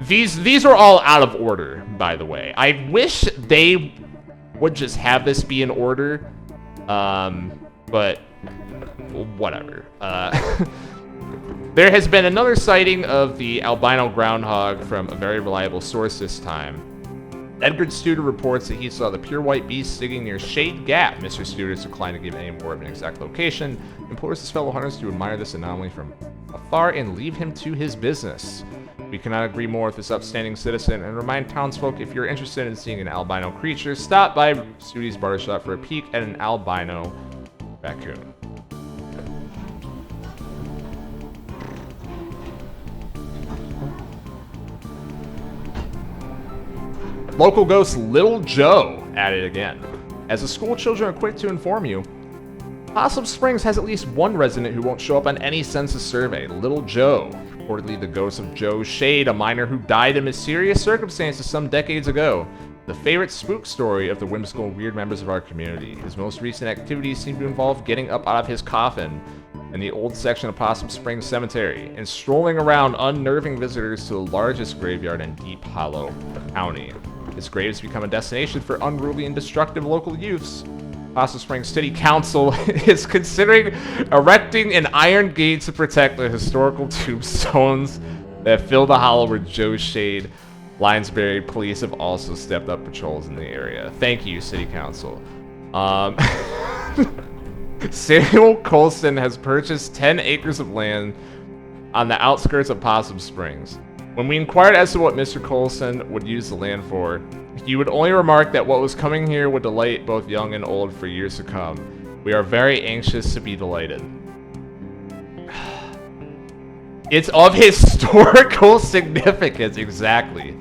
These are all out of order, by the way. I wish they would just have this be in order, but whatever. There has been another sighting of the albino groundhog from a very reliable source this time. Edgar Studer reports that he saw the pure white beast sitting near Shade Gap. Mr. Studer is declined to give any more of an exact location, implores his fellow hunters to admire this anomaly from afar and leave him to his business. We cannot agree more with this upstanding citizen and remind townsfolk if you're interested in seeing an albino creature, stop by Studi's Barbershop for a peek at an albino raccoon. Local ghost Little Joe at it again. As the school children are quick to inform you, Possum Springs has at least one resident who won't show up on any census survey, Little Joe. Reportedly the ghost of Joe Shade, a miner who died in mysterious circumstances some decades ago. The favorite spook story of the whimsical and weird members of our community. His most recent activities seem to involve getting up out of his coffin in the old section of Possum Springs Cemetery and strolling around unnerving visitors to the largest graveyard in Deep Hollow County. This grave has become a destination for unruly and destructive local youths. Possum Springs City Council is considering erecting an iron gate to protect the historical tombstones that fill the hollow where Joe Shade. Lionsbury police have also stepped up patrols in the area. Thank you, City Council. Samuel Colson has purchased 10 acres of land on the outskirts of Possum Springs. When we inquired as to what Mr. Colson would use the land for, he would only remark that what was coming here would delight both young and old for years to come. We are very anxious to be delighted. It's of historical significance, exactly.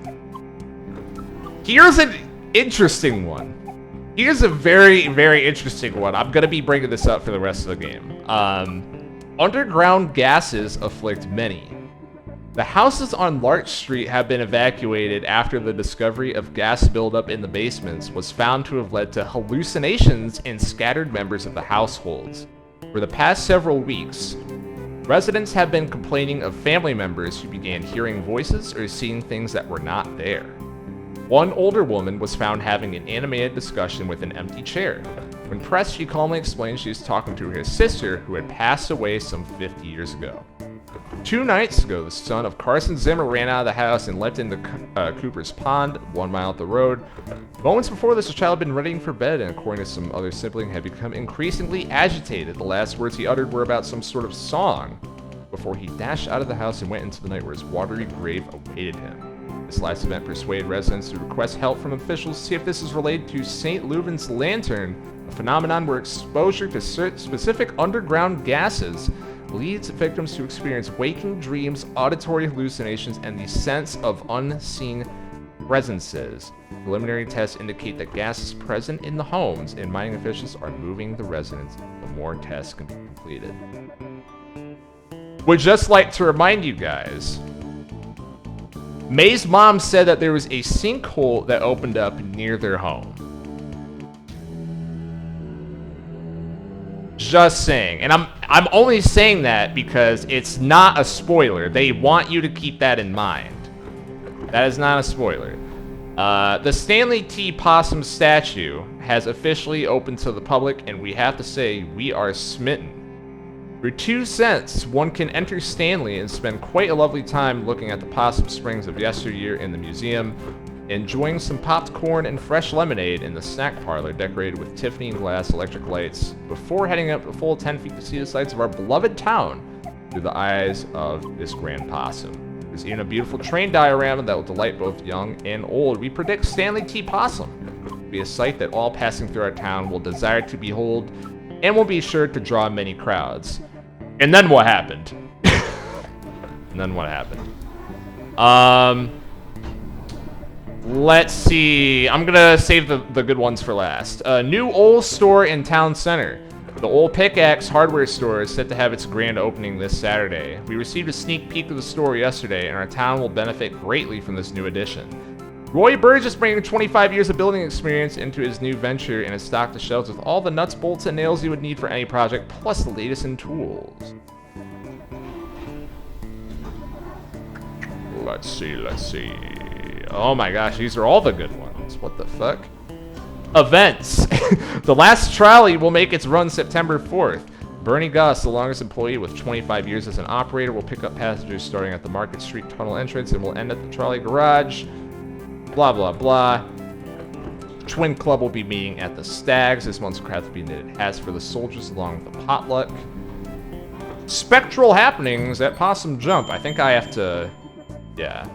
Here's an interesting one. Here's a very, very interesting one. I'm going to be bringing this up for the rest of the game. Underground gases afflict many. The houses on Larch Street have been evacuated after the discovery of gas buildup in the basements was found to have led to hallucinations in scattered members of the households. For the past several weeks, residents have been complaining of family members who began hearing voices or seeing things that were not there. One older woman was found having an animated discussion with an empty chair. When pressed, she calmly explained she was talking to her sister who had passed away some 50 years ago. 2 nights ago, the son of Carson Zimmer ran out of the house and leapt into Cooper's Pond, 1 mile up the road. Moments before this, the child had been readying for bed and, according to some other sibling, had become increasingly agitated. The last words he uttered were about some sort of song. before he dashed out of the house and went into the night where his watery grave awaited him. This last event persuaded residents to request help from officials to see if this is related to St. Leuven's lantern, a phenomenon where exposure to specific underground gases leads victims to experience waking dreams, auditory hallucinations, and the sense of unseen presences. Preliminary tests indicate that gas is present in the homes, and mining officials are moving the residents until more tests can be completed. Would just like to remind you guys, May's mom said that there was a sinkhole that opened up near their home. Just saying. And I'm only saying that because it's not a spoiler. They want you to keep that in mind. That is not a spoiler. The Stanley T. Possum statue has officially opened to the public, and we have to say we are smitten. For 2 cents, one can enter Stanley and spend quite a lovely time looking at the Possum Springs of yesteryear in the museum, enjoying some popped corn and fresh lemonade in the snack parlor decorated with Tiffany and glass electric lights, before heading up a full 10 feet to see the sights of our beloved town through the eyes of this grand possum. There's even a beautiful train diorama that will delight both young and old. We predict Stanley T. Possum will be a sight that all passing through our town will desire to behold, and will be sure to draw many crowds. And then what happened? Let's see. I'm gonna save the good ones for last. New Ole store in town center. The Ole Pickaxe hardware store is set to have its grand opening this Saturday. We received a sneak peek of the store yesterday, and our town will benefit greatly from this new addition. Roy Burgess bringing 25 years of building experience into his new venture and has stocked the shelves with all the nuts, bolts, and nails you would need for any project, plus the latest in tools. Let's see. Oh my gosh, these are all the good ones. What the fuck? Events. The last trolley will make its run September 4th. Bernie Goss, the longest employee with 25 years as an operator, will pick up passengers starting at the Market Street Tunnel entrance and will end at the trolley garage. Blah, blah, blah. Twin Club will be meeting at the Stags. This month's craft will be knitted hats for the soldiers along with the potluck. Spectral happenings at Possum Jump. I think I have to... Yeah.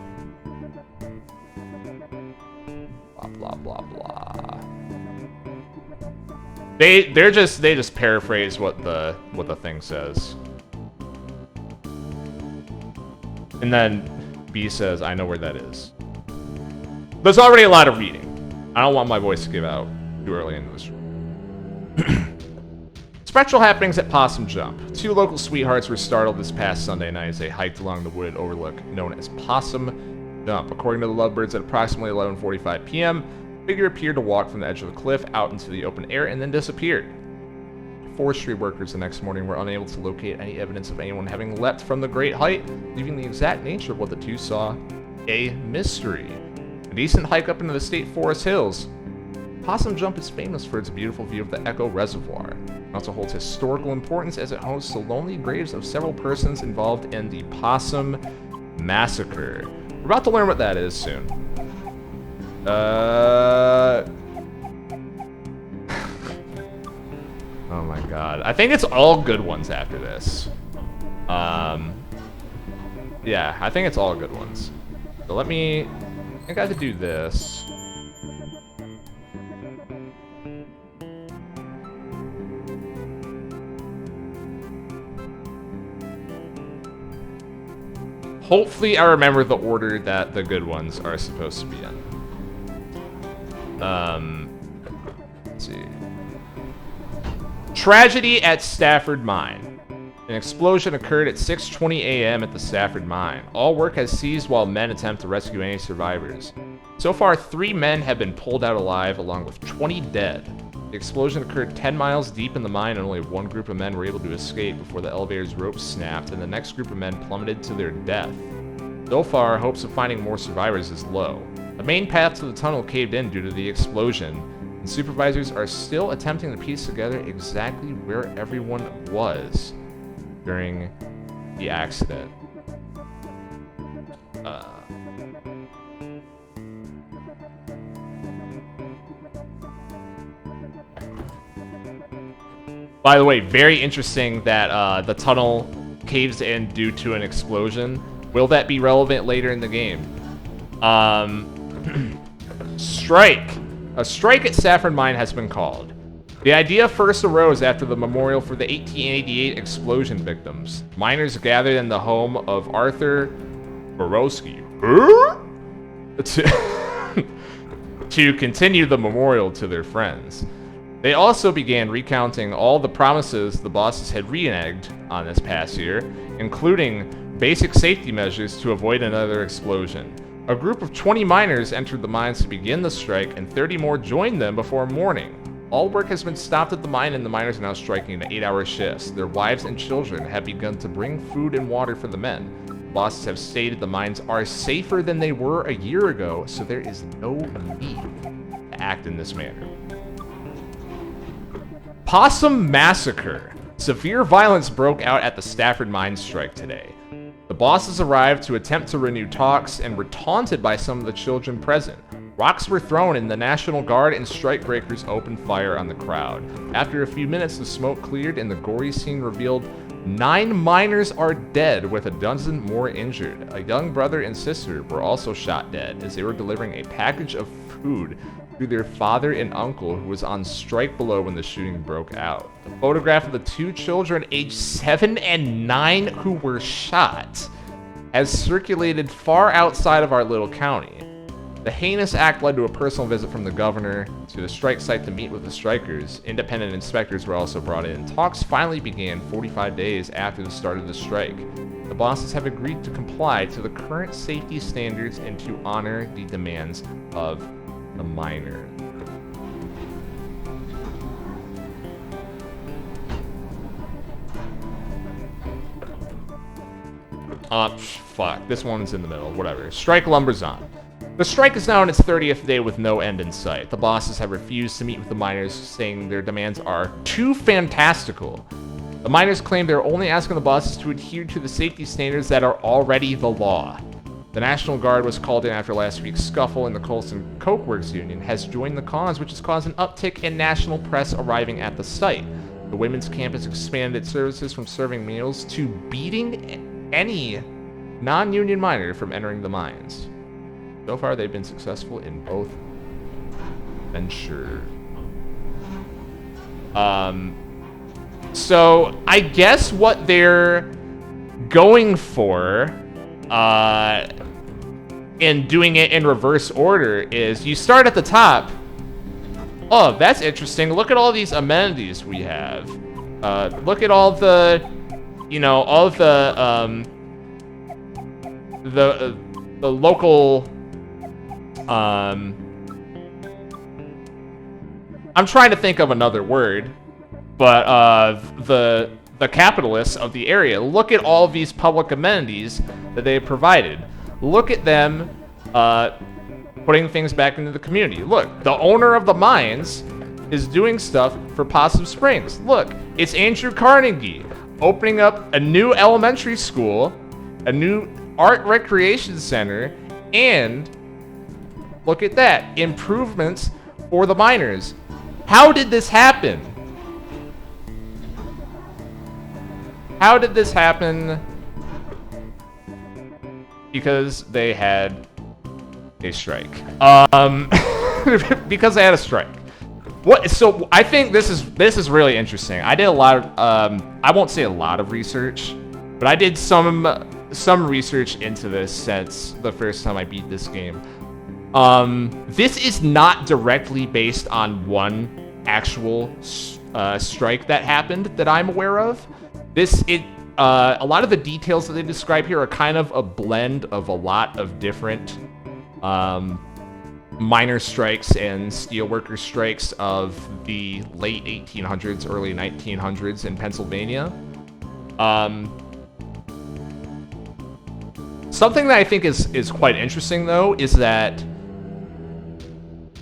Blah, blah, blah, blah. They just paraphrase what the thing says. And then B says, I know where that is. There's already a lot of reading. I don't want my voice to give out too early into this. Spectral happenings at Possum Jump. 2 local sweethearts were startled this past Sunday night as they hiked along the wooded overlook known as Possum Jump. According to the Lovebirds, at approximately 11:45 p.m., a figure appeared to walk from the edge of the cliff out into the open air and then disappeared. Forestry workers the next morning were unable to locate any evidence of anyone having leapt from the great height, leaving the exact nature of what the two saw a mystery. A decent hike up into the state forest hills. Possum Jump is famous for its beautiful view of the Echo Reservoir. It also holds historical importance as it hosts the lonely graves of several persons involved in the Possum Massacre. We're about to learn what that is soon. Oh my god. I think it's all good ones after this. Yeah, I think it's all good ones. So I think I have to do this. Hopefully I remember the order that the good ones are supposed to be in. Let's see. Tragedy at Stafford Mine. An explosion occurred at 6:20 a.m. at the Stafford Mine. All work has ceased while men attempt to rescue any survivors. So far, 3 men have been pulled out alive, along with 20 dead. The explosion occurred 10 miles deep in the mine, and only one group of men were able to escape before the elevator's rope snapped, and the next group of men plummeted to their death. So far, hopes of finding more survivors is low. The main path to the tunnel caved in due to the explosion, and supervisors are still attempting to piece together exactly where everyone was during the accident. By the way, very interesting that the tunnel caves in due to an explosion. Will that be relevant later in the game? Strike. A strike at Saffron Mine has been called. The idea first arose after the memorial for the 1888 explosion victims. Miners gathered in the home of Arthur Borowski to continue the memorial to their friends. They also began recounting all the promises the bosses had reneged on this past year, including basic safety measures to avoid another explosion. A group of 20 miners entered the mines to begin the strike, and 30 more joined them before morning. All work has been stopped at the mine, and the miners are now striking in 8-hour shifts. Their wives and children have begun to bring food and water for the men. Bosses have stated the mines are safer than they were a year ago, so there is no need to act in this manner. Possum Massacre. Severe violence broke out at the Stafford Mine strike today. The bosses arrived to attempt to renew talks and were taunted by some of the children present. Rocks were thrown and the National Guard and strikebreakers opened fire on the crowd. After a few minutes, the smoke cleared and the gory scene revealed 9 miners are dead, with a dozen more injured. A young brother and sister were also shot dead as they were delivering a package of food to their father and uncle, who was on strike below when the shooting broke out. A photograph of the 2 children aged 7 and 9 who were shot has circulated far outside of our little county. The heinous act led to a personal visit from the governor to the strike site to meet with the strikers. Independent inspectors were also brought in. Talks finally began 45 days after the start of the strike. The bosses have agreed to comply to the current safety standards and to honor the demands of the miner. Fuck. This one's in the middle. Whatever. Strike lumbers on. The strike is now in its 30th day with no end in sight. The bosses have refused to meet with the miners, saying their demands are too fantastical. The miners claim they're only asking the bosses to adhere to the safety standards that are already the law. The National Guard was called in after last week's scuffle, and the Colson Coke Works Union has joined the cause, which has caused an uptick in national press arriving at the site. The women's camp has expanded its services from serving meals to beating any non-union miner from entering the mines. So far, they've been successful in both ventures. So I guess what they're going for, and doing it in reverse order, is you start at the top. Oh, that's interesting. Look at all these amenities we have. Look at all the, all of the local. I'm trying to think of another word, but the capitalists of the area. Look at all of these public amenities that they have provided. Look at them putting things back into the community. Look, the owner of the mines is doing stuff for Possum Springs. Look, it's Andrew Carnegie opening up a new elementary school, a new art recreation center, and look at that, improvements for the miners. How did this happen? How did this happen? Because they had a strike. Because they had a strike. What? So I think this is really interesting. I did a lot of I won't say a lot of research, but I did some research into this since the first time I beat this game. This is not directly based on one actual strike that happened that I'm aware of. A lot of the details that they describe here are kind of a blend of a lot of different miner strikes and steelworker strikes of the late 1800s, early 1900s in Pennsylvania. Something that I think is quite interesting, though, is that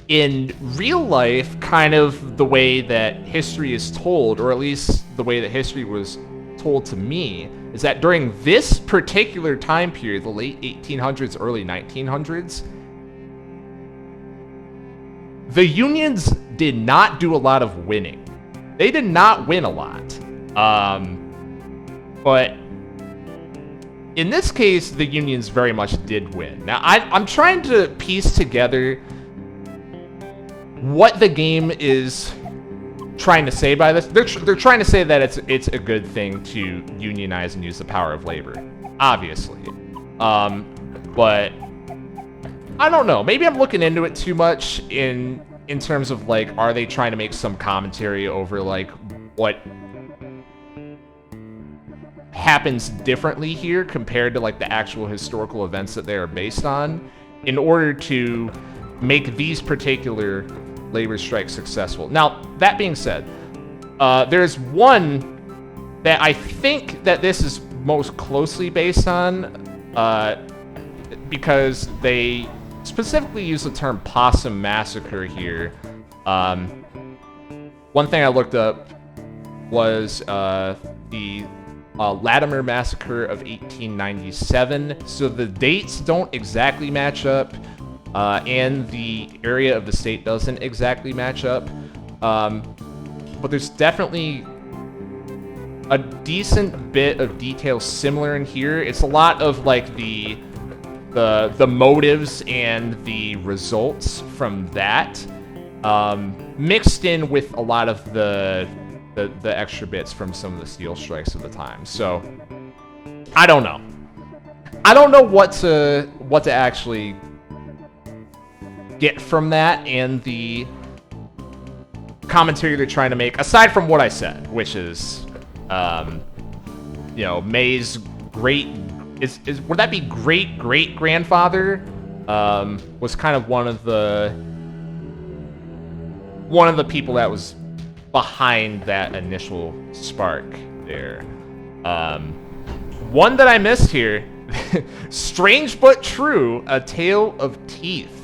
in real life, kind of the way that history is told, or at least the way that history was told to me, is that during this particular time period, the late 1800s, early 1900s, the unions did not do a lot of winning. They did not win a lot. But in this case, the unions very much did win. Now, I'm trying to piece together what the game is trying to say by this. They're trying to say that it's a good thing to unionize and use the power of labor, obviously. But I don't know. Maybe I'm looking into it too much in terms of, like, are they trying to make some commentary over, like, what happens differently here compared to, like, the actual historical events that they are based on in order to make these particular labor strikes successful. Now, that being said, there's one that I think that this is most closely based on, because they specifically use the term Possum Massacre here. One thing I looked up was the Latimer Massacre of 1897. So the dates don't exactly match up, and the area of the state doesn't exactly match up. But there's definitely a decent bit of detail similar in here. It's a lot of, like, the motives and the results from that, mixed in with a lot of the extra bits from some of the steel strikes of the time. So I don't know. I don't know what to actually get from that and the commentary they're trying to make, aside from what I said, which is, you know, May's great would that be great grandfather was kind of one of the people that was behind that initial spark there. One that I missed here, strange but true, A Tale of Teeth.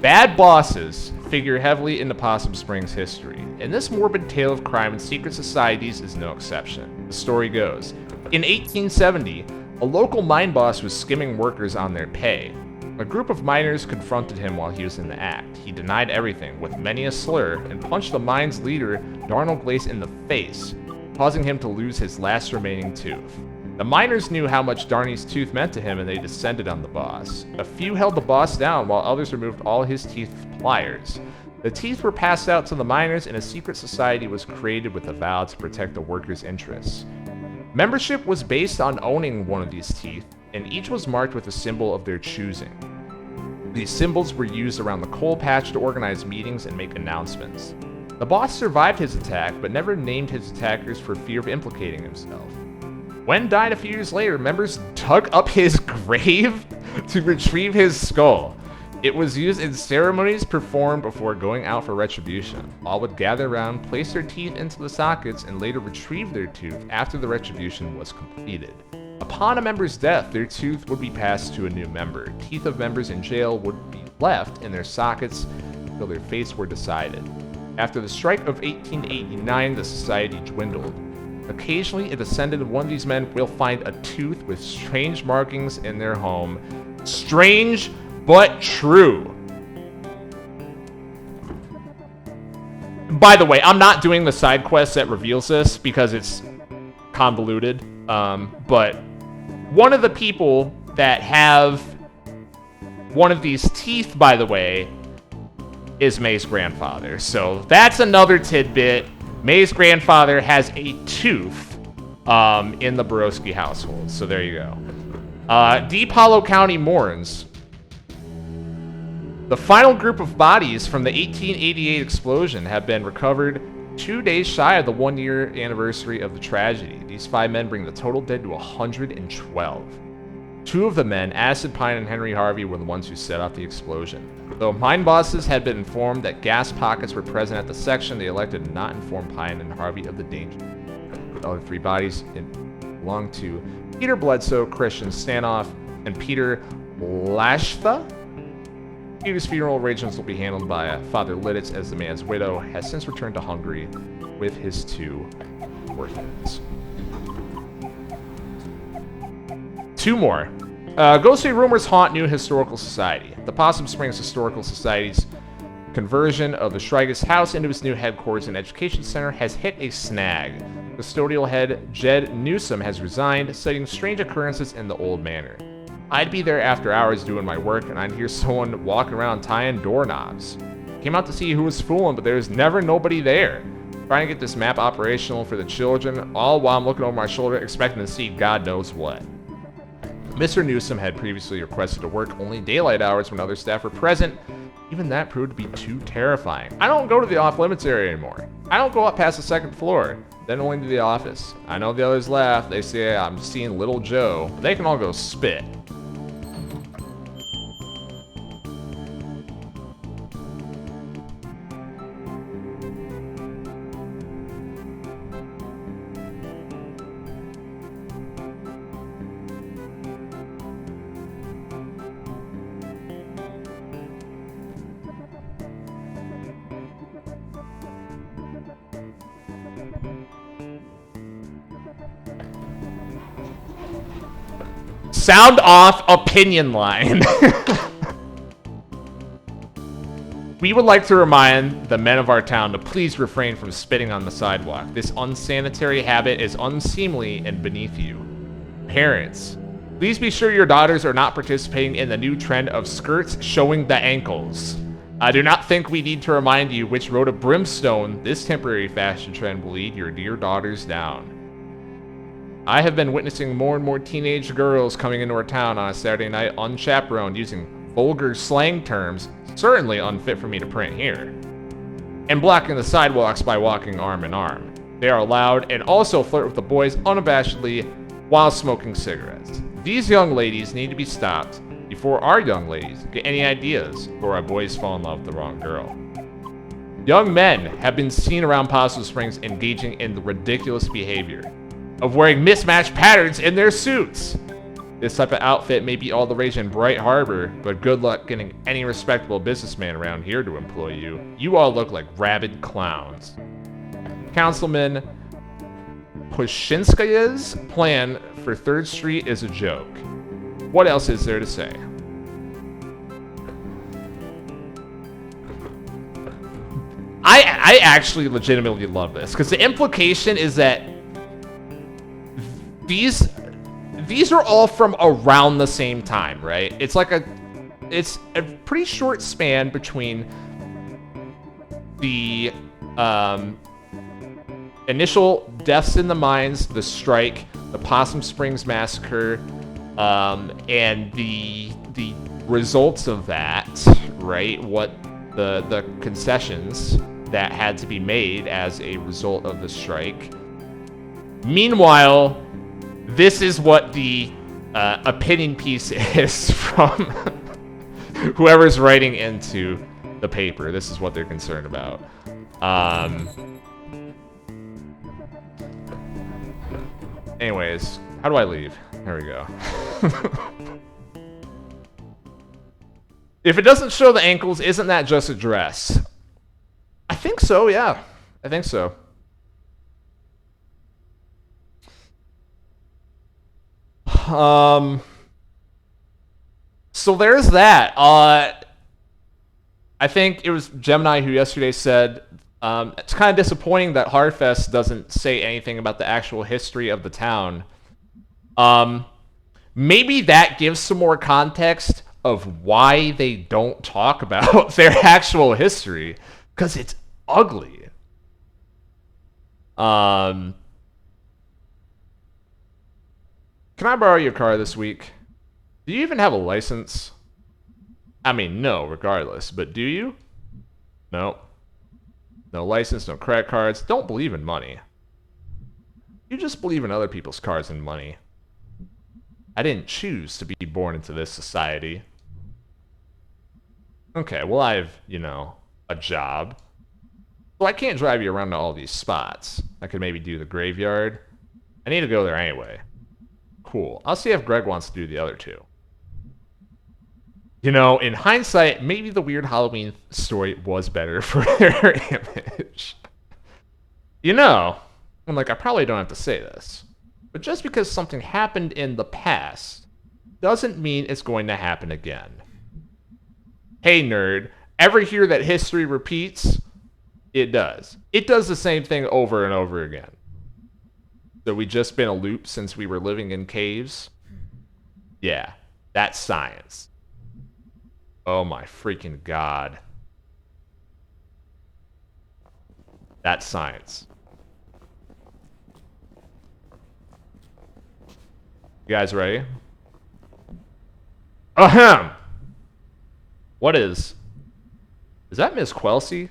Bad bosses figure heavily into Possum Springs history, and this morbid tale of crime and secret societies is no exception. The story goes, in 1870, a local mine boss was skimming workers on their pay. A group of miners confronted him while he was in the act. He denied everything, with many a slur, and punched the mine's leader, Darnell Glace, in the face, causing him to lose his last remaining tooth. The miners knew how much Darney's tooth meant to him, and they descended on the boss. A few held the boss down, while others removed all his teeth with pliers. The teeth were passed out to the miners, and a secret society was created with a vow to protect the workers' interests. Membership was based on owning one of these teeth, and each was marked with a symbol of their choosing. These symbols were used around the coal patch to organize meetings and make announcements. The boss survived his attack, but never named his attackers for fear of implicating himself. When died a few years later, members dug up his grave to retrieve his skull. It was used in ceremonies performed before going out for retribution. All would gather around, place their teeth into the sockets, and later retrieve their tooth after the retribution was completed. Upon a member's death, their tooth would be passed to a new member. Teeth of members in jail would be left in their sockets until their fates were decided. After the strike of 1889, the society dwindled. Occasionally, a descendant of one of these men will find a tooth with strange markings in their home. Strange but true. By the way, I'm not doing the side quest that reveals this because it's convoluted. But one of the people that have one of these teeth, by the way, is May's grandfather. So that's another tidbit. May's grandfather has a tooth in the Borowski household. So there you go. Deep Hollow County mourns. The final group of bodies from the 1888 explosion have been recovered 2 days shy of the 1-year anniversary of the tragedy. These 5 men bring the total dead to 112. 2 of the men, Acid Pine and Henry Harvey, were the ones who set off the explosion. Though mine bosses had been informed that gas pockets were present at the section, they elected to not inform Pine and Harvey of the danger. The other 3 bodies belonged to Peter Bledsoe, Christian Stanoff, and Peter Lashtha. Peter's funeral arrangements will be handled by Father Lidditz, as the man's widow has since returned to Hungary with his 2 orphans. 2 more. Ghostly rumors haunt New Historical Society. The Possum Springs Historical Society's conversion of the Schreigus House into its new headquarters and education center has hit a snag. Custodial head Jed Newsom has resigned, citing strange occurrences in the old manor. I'd be there after hours doing my work, and I'd hear someone walking around tying doorknobs. Came out to see who was fooling, but there's never nobody there. Trying to get this map operational for the children, all while I'm looking over my shoulder, expecting to see God knows what. Mr. Newsom had previously requested to work only daylight hours when other staff were present. Even that proved to be too terrifying. I don't go to the off-limits area anymore. I don't go up past the second floor, then only to the office. I know the others laugh. They say I'm seeing little Joe, but they can all go spit. Sound off opinion line. We would like to remind the men of our town to please refrain from spitting on the sidewalk. This unsanitary habit is unseemly and beneath you. Parents, please be sure your daughters are not participating in the new trend of skirts showing the ankles. I do not think we need to remind you which road of brimstone this temporary fashion trend will lead your dear daughters down. I have been witnessing more and more teenage girls coming into our town on a Saturday night unchaperoned using vulgar slang terms, certainly unfit for me to print here, and blocking the sidewalks by walking arm in arm. They are loud and also flirt with the boys unabashedly while smoking cigarettes. These young ladies need to be stopped before our young ladies get any ideas or our boys fall in love with the wrong girl. Young men have been seen around Possum Springs engaging in the ridiculous behavior of wearing mismatched patterns in their suits. This type of outfit may be all the rage in Bright Harbor, but good luck getting any respectable businessman around here to employ you. You all look like rabid clowns. Councilman Pushinskaya's plan for 3rd Street is a joke. What else is there to say? I actually legitimately love this, because the implication is that these are all from around the same time, right? It's a pretty short span between the initial deaths in the mines, the strike, the Possum Springs massacre, and the results of that, right? What the concessions that had to be made as a result of the strike. Meanwhile, this is what the opinion piece is from whoever's writing into the paper. This is what they're concerned about. Anyways, how do I leave? There we go. If it doesn't show the ankles, isn't that just a dress? I think so, yeah. I think so. So there's that. I think it was Gemini who yesterday said it's kind of disappointing that Hardfest doesn't say anything about the actual history of the town. Maybe that gives some more context of why they don't talk about their actual history, because it's ugly. Can I borrow your car this week? Do you even have a license? I mean, no, regardless, but do you? No. No license, no credit cards. Don't believe in money. You just believe in other people's cars and money. I didn't choose to be born into this society. Okay, well, I have, a job. Well, I can't drive you around to all these spots. I could maybe do the graveyard. I need to go there anyway. Cool. I'll see if Greg wants to do the other two. In hindsight, maybe the weird Halloween story was better for their image. And I probably don't have to say this, but just because something happened in the past doesn't mean it's going to happen again. Hey, nerd, ever hear that history repeats? It does. It does the same thing over and over again. So we just been a loop since we were living in caves? Yeah, that's science. Oh my freaking god. That's science. You guys ready? Ahem! What is... Is that Miss Quelcy?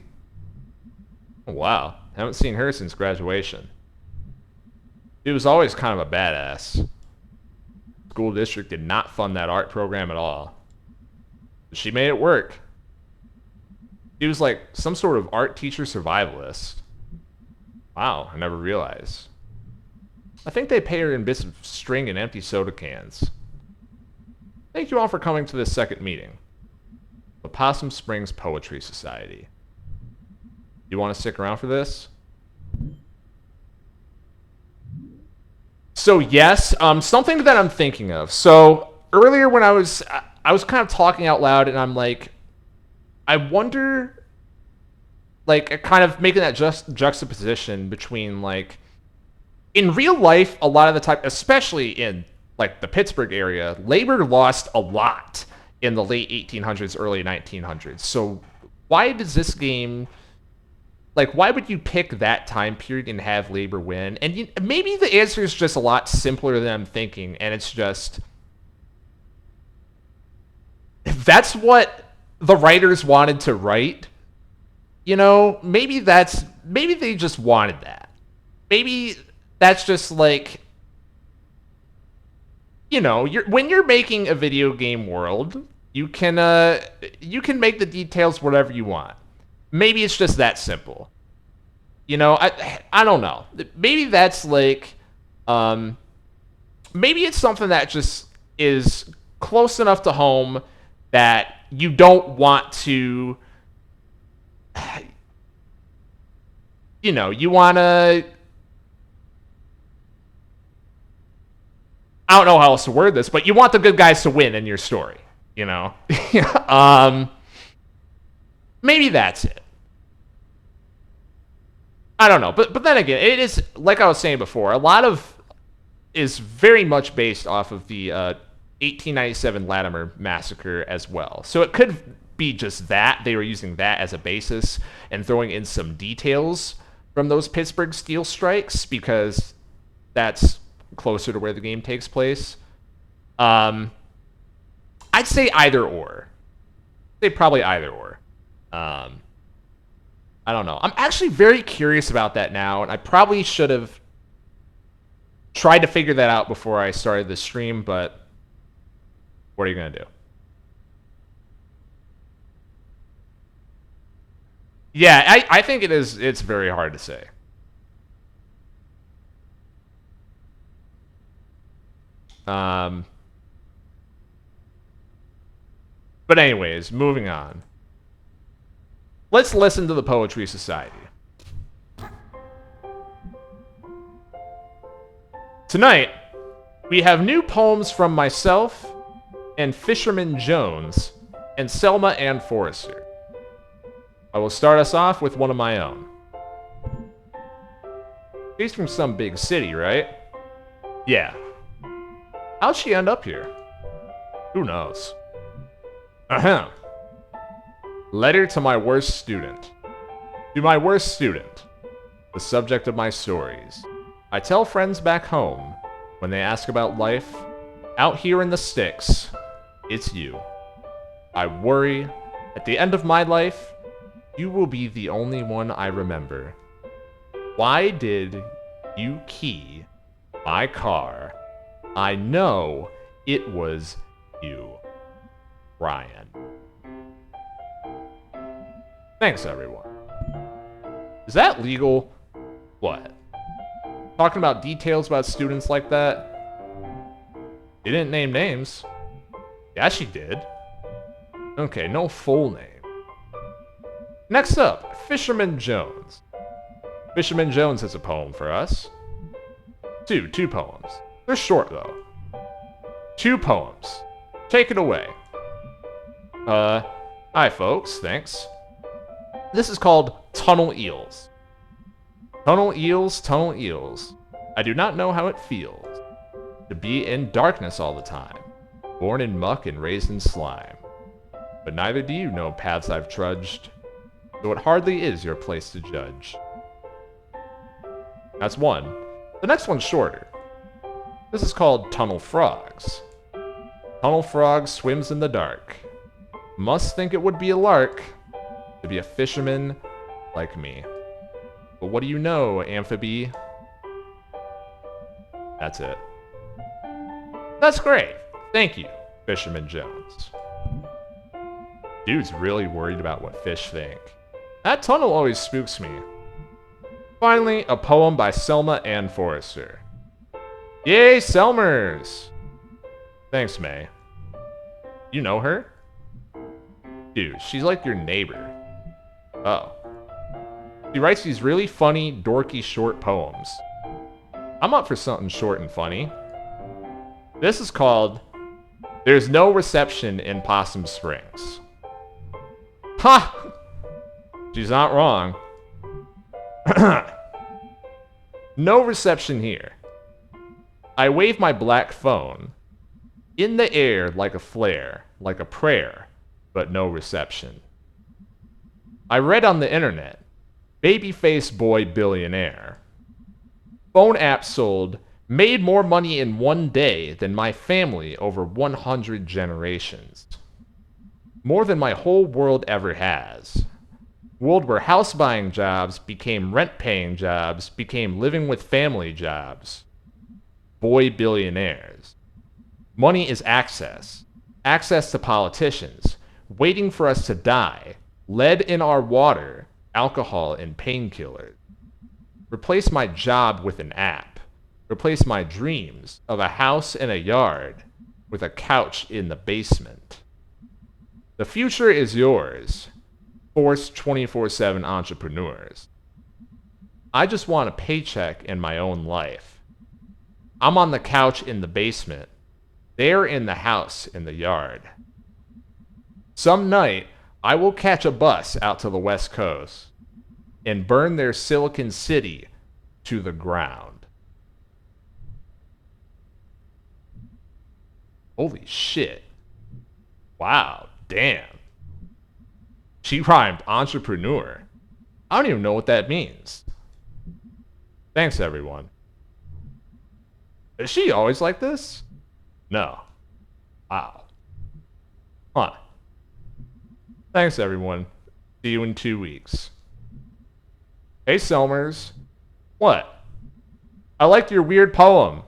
Oh, wow. Haven't seen her since graduation. She was always kind of a badass. School district did not fund that art program at all. But she made it work. She was like some sort of art teacher survivalist. Wow, I never realized. I think they pay her in bits of string and empty soda cans. Thank you all for coming to this second meeting. The Possum Springs Poetry Society. You want to stick around for this? So yes, something that I'm thinking of. So earlier when I was kind of talking out loud, and I'm like, I wonder, like, kind of making that juxtaposition between, like, in real life, a lot of the time, especially in like the Pittsburgh area, labor lost a lot in the late 1800s, early 1900s. So why does this game, like, why would you pick that time period and have labor win? And maybe the answer is just a lot simpler than I'm thinking, and it's just, that's what the writers wanted to write. You know, maybe they just wanted that. Maybe that's just like, you know, when you're making a video game world, you can make the details whatever you want. Maybe it's just that simple. You know, I don't know. Maybe that's like, maybe it's something that just is close enough to home that you don't want to, you know, you want to, I don't know how else to word this, but you want the good guys to win in your story, you know? Maybe that's it. I don't know, but then again, it is, like I was saying before, a lot of is very much based off of the 1897 Latimer massacre as well. So it could be just that they were using that as a basis and throwing in some details from those Pittsburgh steel strikes, because that's closer to where the game takes place. I'd say either or. I'd say probably either or. I don't know. I'm actually very curious about that now, and I probably should have tried to figure that out before I started the stream, but what are you going to do? Yeah, I think it is. It's very hard to say. But anyways, moving on. Let's listen to the Poetry Society. Tonight, we have new poems from myself and Fisherman Jones and Selma Ann Forrester. I will start us off with one of my own. She's from some big city, right? Yeah. How'd she end up here? Who knows? Ahem. Letter to my worst student. To my worst student, the subject of my stories. I tell friends back home, when they ask about life, out here in the sticks, it's you. I worry, at the end of my life, you will be the only one I remember. Why did you key my car? I know it was you. Ryan. Thanks, everyone. Is that legal? What? Talking about details about students like that? She didn't name names. Yeah, she did. Okay, no full name. Next up, Fisherman Jones. Fisherman Jones has a poem for us. Two poems. They're short, though. 2 poems. Take it away. Hi, folks. Thanks. This is called Tunnel Eels. Tunnel eels, tunnel eels. I do not know how it feels to be in darkness all the time, born in muck and raised in slime. But neither do you know paths I've trudged, though it hardly is your place to judge. That's one. The next one's shorter. This is called Tunnel Frogs. Tunnel Frog swims in the dark. Must think it would be a lark to be a fisherman like me. But what do you know, amphibie? That's it. That's great. Thank you, Fisherman Jones. Dude's really worried about what fish think. That tunnel always spooks me. Finally, a poem by Selma Ann Forrester. Yay, Selmers! Thanks, May. You know her? Dude, she's like your neighbor. Oh. She writes these really funny, dorky short poems. I'm up for something short and funny. This is called There's No Reception in Possum Springs. Ha! She's not wrong. No reception here. I wave my black phone in the air like a flare, like a prayer, but no reception. I read on the internet, babyface boy billionaire. Phone app sold, made more money in one day than my family over 100 generations. More than my whole world ever has. World where house buying jobs became rent paying jobs, became living with family jobs. Boy billionaires. Money is access. Access to politicians. Waiting for us to die. Lead in our water. Alcohol and painkillers. Replace my job with an app. Replace my dreams of a house and a yard with a couch in the basement. The future is yours. Forced 24/7 entrepreneurs. I just want a paycheck in my own life. I'm on the couch in the basement. They're in the house in the yard. Some night, I will catch a bus out to the West Coast and burn their Silicon City to the ground. Holy shit. Wow, damn. She rhymed entrepreneur. I don't even know what that means. Thanks, everyone. Is she always like this? No. Wow. Huh. Thanks, everyone. See you in 2 weeks. Hey, Selmers. What? I liked your weird poem.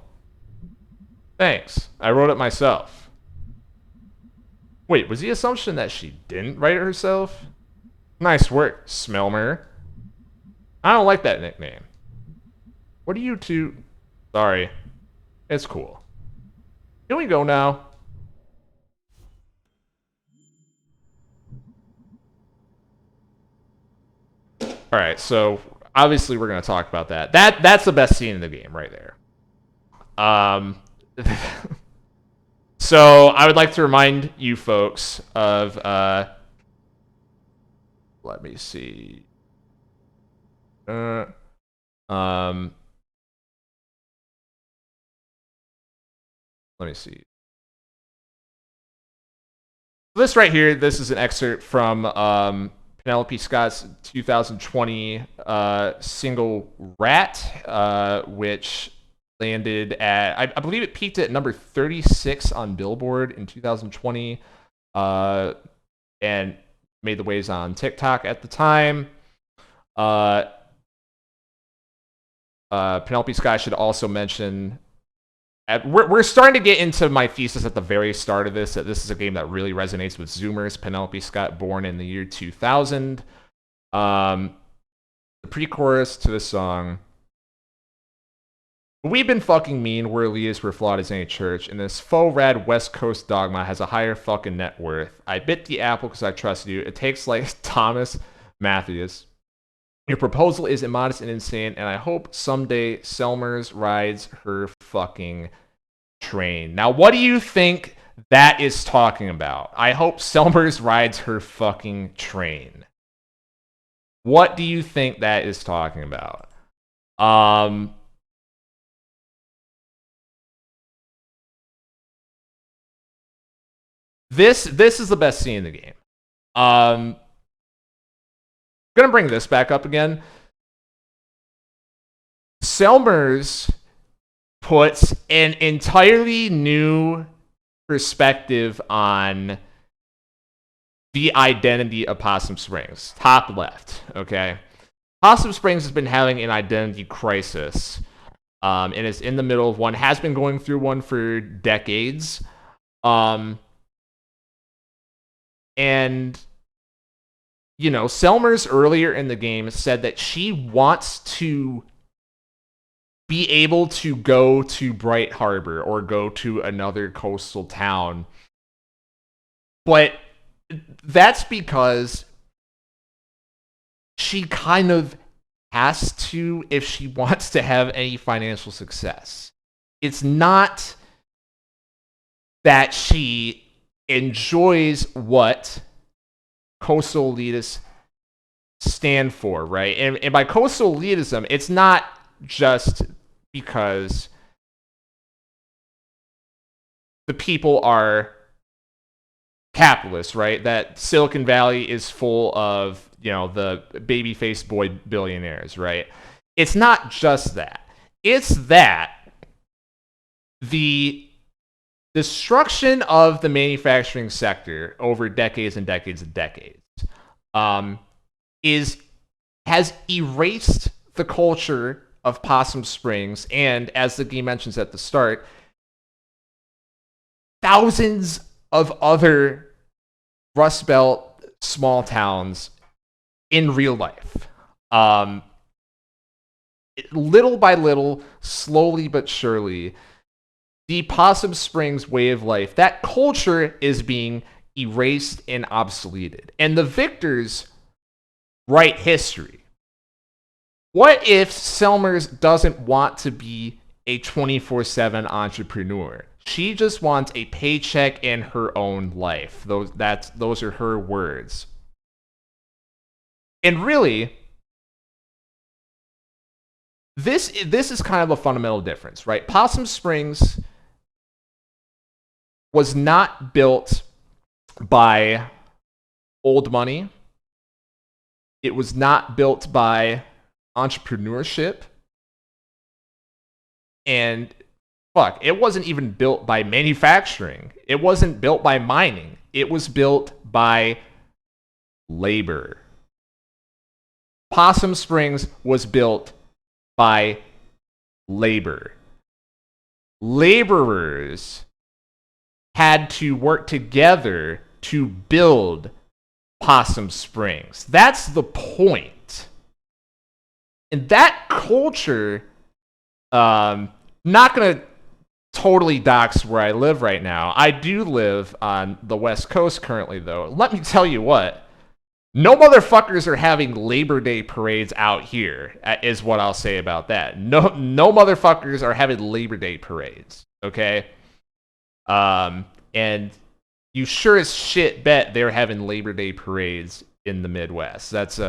Thanks. I wrote it myself. Wait, was the assumption that she didn't write it herself? Nice work, Smelmer. I don't like that nickname. What are you two? Sorry. It's cool. Can we go now? Alright, so obviously we're going to talk about that. That's the best scene in the game right there. So I would like to remind you folks of, let me see. Let me see. This right here, this is an excerpt from Penelope Scott's 2020 single Rat, which landed at, I believe it peaked at number 36 on Billboard in 2020, and made the waves on TikTok at the time. Penelope Scott should also mention, we're starting to get into my thesis at the very start of this, that this is a game that really resonates with Zoomers. Penelope Scott, born in the year 2000. The pre-chorus to this song. We've been fucking mean, we're elitists, we're flawed as any church, and this faux rad West Coast dogma has a higher fucking net worth. I bit the apple because I trust you. It takes like Thomas Matthews. Your proposal is immodest and insane, and I hope someday Selmers rides her fucking train. Now, what do you think that is talking about? I hope Selmers rides her fucking train. What do you think that is talking about? This is the best scene in the game. Gonna bring this back up again. Selmers puts an entirely new perspective on the identity of Possum Springs. Top left, okay? Possum Springs has been having an identity crisis, and is in the middle of one, has been going through one for decades. And, you know, Selmers earlier in the game said that she wants to be able to go to Bright Harbor or go to another coastal town. But that's because she kind of has to if she wants to have any financial success. It's not that she enjoys what coastal elitists stand for, right? And by coastal elitism, it's not just because the people are capitalists, right? That Silicon Valley is full of, you know, the baby-faced boy billionaires, right? It's not just that. It's that the destruction of the manufacturing sector over decades and decades and decades has erased the culture of Possum Springs, and as the game mentions at the start, thousands of other Rust Belt small towns in real life. Little by little, slowly but surely, the Possum Springs way of life, that culture is being erased and obsoleted. And the victors write history. What if Selmers doesn't want to be a 24/7 entrepreneur? She just wants a paycheck in her own life. Those are her words. And really, this is kind of a fundamental difference, right? Possum Springs was not built by old money. It was not built by entrepreneurship. And fuck, it wasn't even built by manufacturing. It wasn't built by mining. It was built by labor. Possum Springs was built by labor. Laborers had to work together to build Possum Springs. That's the point. And that culture, not going to totally dox where I live right now. I do live on the West Coast currently, though. Let me tell you what. No motherfuckers are having Labor Day parades out here, is what I'll say about that. No motherfuckers are having Labor Day parades, okay? And you sure as shit bet they're having Labor Day parades in the Midwest. That's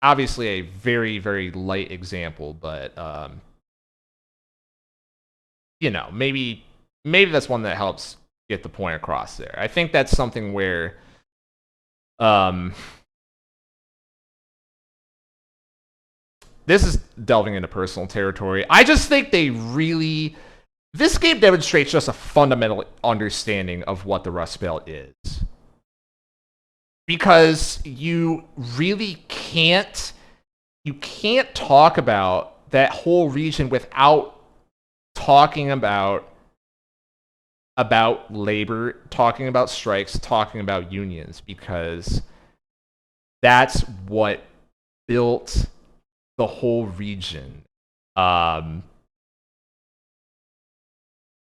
obviously a very, very light example, but you know, maybe that's one that helps get the point across there. I think that's something where this is delving into personal territory. I just think this game demonstrates just a fundamental understanding of what the Rust Belt is. Because you really can't talk about that whole region without talking about labor, talking about strikes, talking about unions, because that's what built the whole region.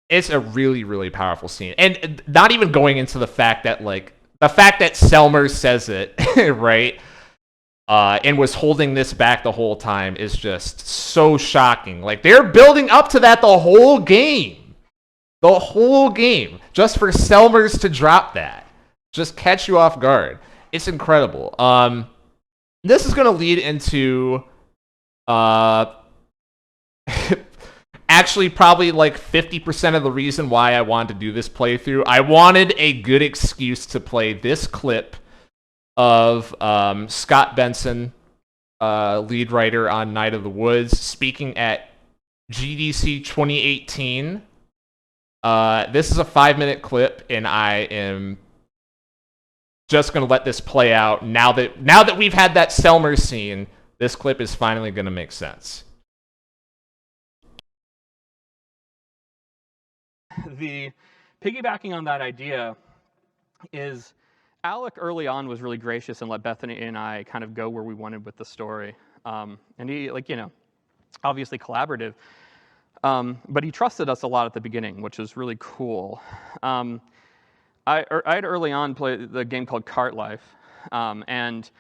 It's a really, really powerful scene. And not even going into the fact that, like, the fact that Selmer says it, right, and was holding this back the whole time is just so shocking. Like, they're building up to that the whole game. The whole game. Just for Selmers to drop that. Just catch you off guard. It's incredible. This is going to lead into... actually actually probably like 50% of the reason why I wanted to do this playthrough. I wanted a good excuse to play this clip of Scott Benson, lead writer on Night of the Woods, speaking at GDC 2018. This is a 5-minute clip, and I am just going to let this play out. Now that we've had that Selmer scene, this clip is finally going to make sense. The piggybacking on that idea is Alec early on was really gracious and let Bethany and I kind of go where we wanted with the story. And he, obviously collaborative, but he trusted us a lot at the beginning, which was really cool. I had early on played the game called Cart Life, and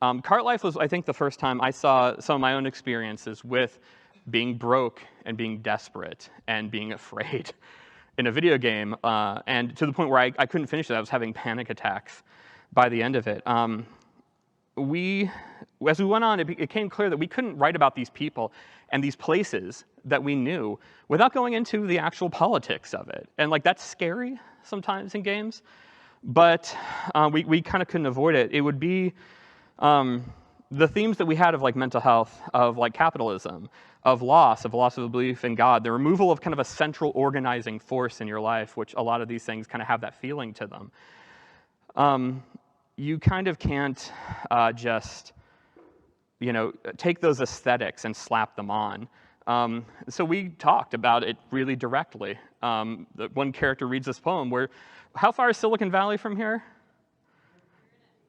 Cart Life was, I think, the first time I saw some of my own experiences with being broke and being desperate and being afraid in a video game, and to the point where I couldn't finish it. I was having panic attacks by the end of it. As we went on, it became clear that we couldn't write about these people and these places that we knew without going into the actual politics of it. And that's scary sometimes in games, but we kind of couldn't avoid it. It would be the themes that we had of mental health, of capitalism, of loss of belief in God, the removal of kind of a central organizing force in your life, which a lot of these things kind of have that feeling to them. You kind of can't just, take those aesthetics and slap them on. So we talked about it really directly. One character reads this poem where, how far is Silicon Valley from here?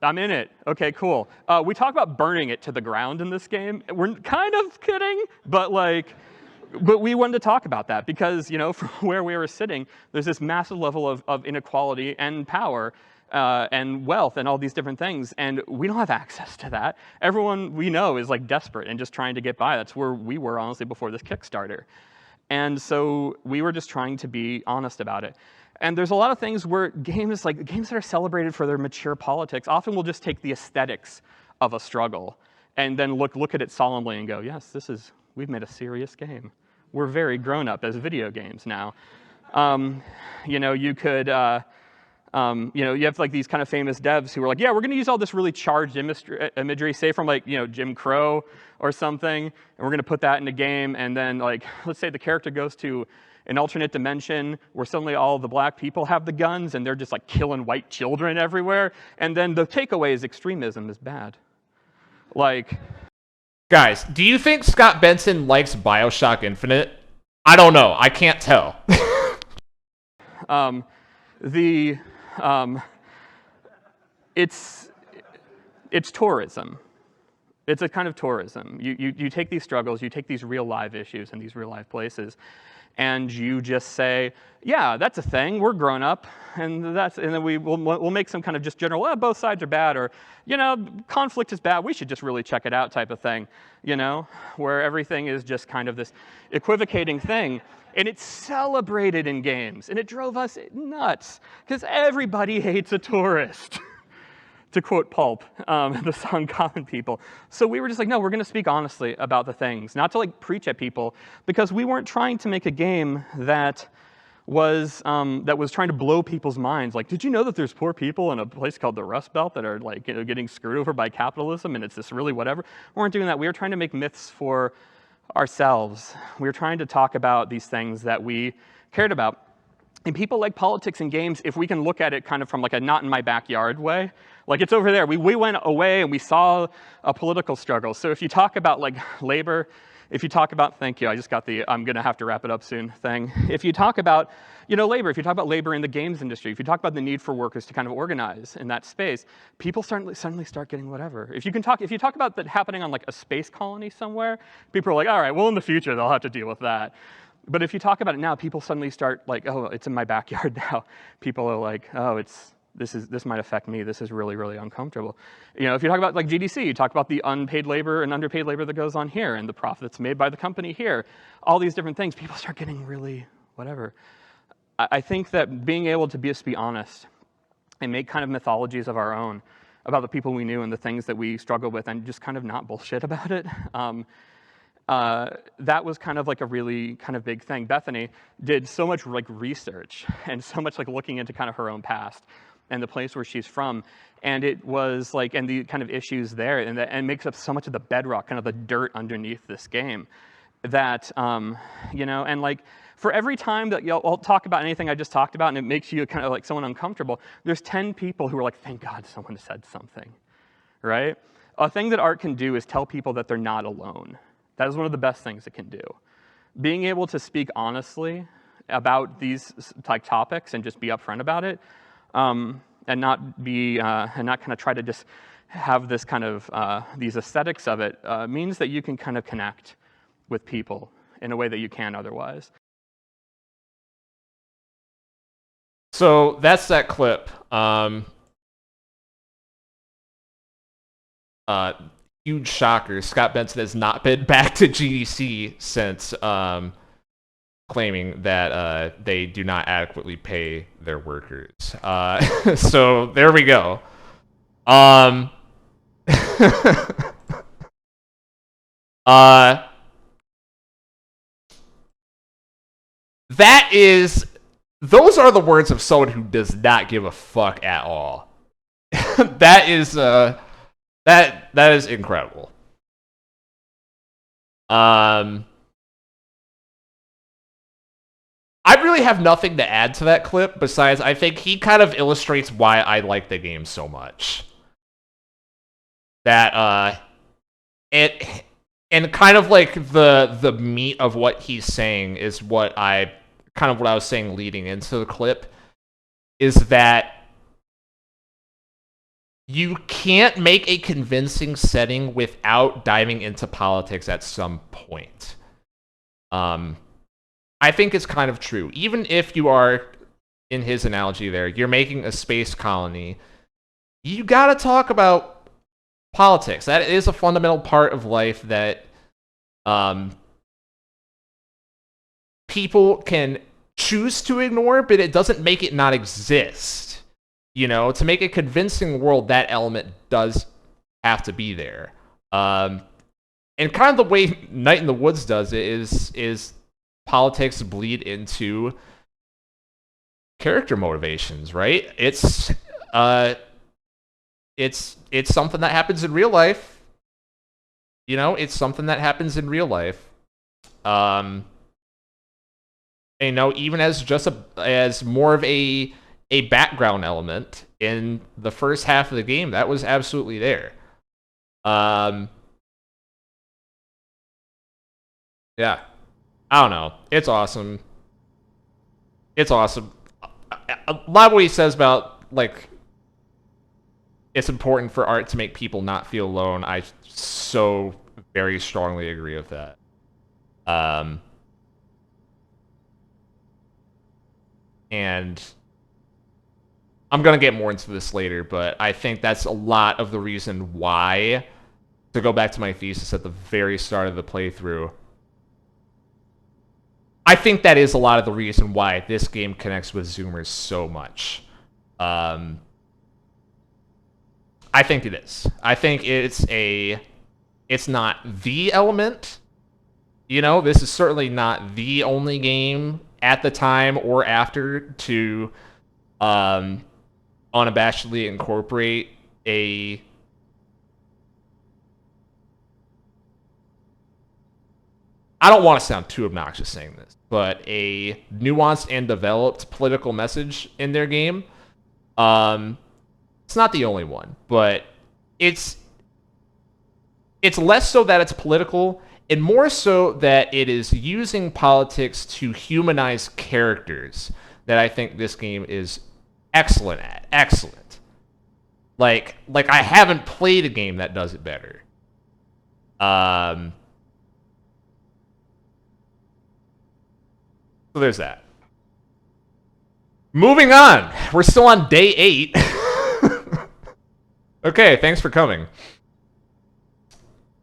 I'm in it. Okay, cool. We talk about burning it to the ground in this game. We're kind of kidding, but we wanted to talk about that because, from where we were sitting, there's this massive level of inequality and power and wealth and all these different things, and we don't have access to that. Everyone we know is desperate and just trying to get by. That's where we were, honestly, before this Kickstarter. And so we were just trying to be honest about it. And there's a lot of things where games that are celebrated for their mature politics often will just take the aesthetics of a struggle and then look at it solemnly and go, yes, we've made a serious game. We're very grown up as video games now. You could, you have these kind of famous devs who are yeah, we're going to use all this really charged imagery, say from Jim Crow or something, and we're going to put that in a game. And then let's say the character goes to an alternate dimension where suddenly all the black people have the guns and they're just killing white children everywhere. And then the takeaway is extremism is bad. Guys, do you think Scott Benson likes BioShock Infinite? I don't know. I can't tell. It's tourism. It's a kind of tourism. You take these struggles, you take these real live issues in these real life places, and you just say, yeah, that's a thing. We're grown up, and then we'll make some kind of just general, both sides are bad, or conflict is bad. We should just really check it out type of thing, where everything is just kind of this equivocating thing. And it's celebrated in games, and it drove us nuts because everybody hates a tourist. To quote Pulp, the song Common People. So we were just no, we're going to speak honestly about the things, not to preach at people, because we weren't trying to make a game that was trying to blow people's minds. Did you know that there's poor people in a place called the Rust Belt that are getting screwed over by capitalism, and it's this really whatever? We weren't doing that. We were trying to make myths for ourselves. We were trying to talk about these things that we cared about. And people like politics and games if we can look at it kind of from a not in my backyard way. It's over there. We went away and we saw a political struggle. So if you talk about labor, if you talk about, thank you, I just got the I'm going to have to wrap it up soon thing. If you talk about labor, if you talk about labor in the games industry, if you talk about the need for workers to kind of organize in that space, people suddenly start getting whatever. If you talk about that happening on a space colony somewhere, people are all right, well, in the future they'll have to deal with that. But if you talk about it now, people suddenly start oh, it's in my backyard now. People are oh, this might affect me. This is really, really uncomfortable. If you talk about GDC, you talk about the unpaid labor and underpaid labor that goes on here and the profit that's made by the company here, all these different things, people start getting really whatever. I think that being able to just be honest and make kind of mythologies of our own about the people we knew and the things that we struggled with and just kind of not bullshit about it, that was kind of like a really kind of big thing. Bethany did so much like research and so much like looking into kind of her own past and the place where she's from. And it was like, and the kind of issues there, and makes up so much of the bedrock, kind of the dirt underneath this game that, you know, and like for every time that I'll talk about anything I just talked about and it makes you kind of like someone uncomfortable, there's 10 people who are like, thank God someone said something, right? A thing that art can do is tell people that they're not alone. That is one of the best things it can do. Being able to speak honestly about these like topics and just be upfront about it, and not be and not kind of try to just have this kind of these aesthetics of it, means that you can kind of connect with people in a way that you can't otherwise. So that's that clip. Huge shocker. Scott Benson has not been back to GDC since claiming that they do not adequately pay their workers. So there we go. Those are the words of someone who does not give a fuck at all. That is that is incredible. I really have nothing to add to that clip besides I think he kind of illustrates why I like the game so much. That and kind of like the meat of what he's saying is what I was saying leading into the clip, is that you can't make a convincing setting without diving into politics at some point. I think it's kind of true. Even if you are, in his analogy there, you're making a space colony, you gotta talk about politics. That is a fundamental part of life that people can choose to ignore, but it doesn't make it not exist. You know, to make a convincing world, that element does have to be there. And kind of the way Night in the Woods does it is politics bleed into character motivations, right? It's something that happens in real life. You know, it's something that happens in real life. You know, even as just as more of a background element in the first half of the game, that was absolutely there. Yeah. I don't know. It's awesome. It's awesome. A lot of what he says about, like, it's important for art to make people not feel alone, I so very strongly agree with that. And I'm going to get more into this later, but I think that's a lot of the reason why, to go back to my thesis at the very start of the playthrough, I think that is a lot of the reason why this game connects with Zoomers so much. I think it is. I think it's not the element. You know, this is certainly not the only game at the time or after to unabashedly incorporate a I don't want to sound too obnoxious saying this, but a nuanced and developed political message in their game. It's not the only one, but it's less so that it's political and more so that it is using politics to humanize characters that I think this game is excellent at. Excellent. Like I haven't played a game that does it better. So there's that. Moving on. We're still on day 8. Okay, thanks for coming.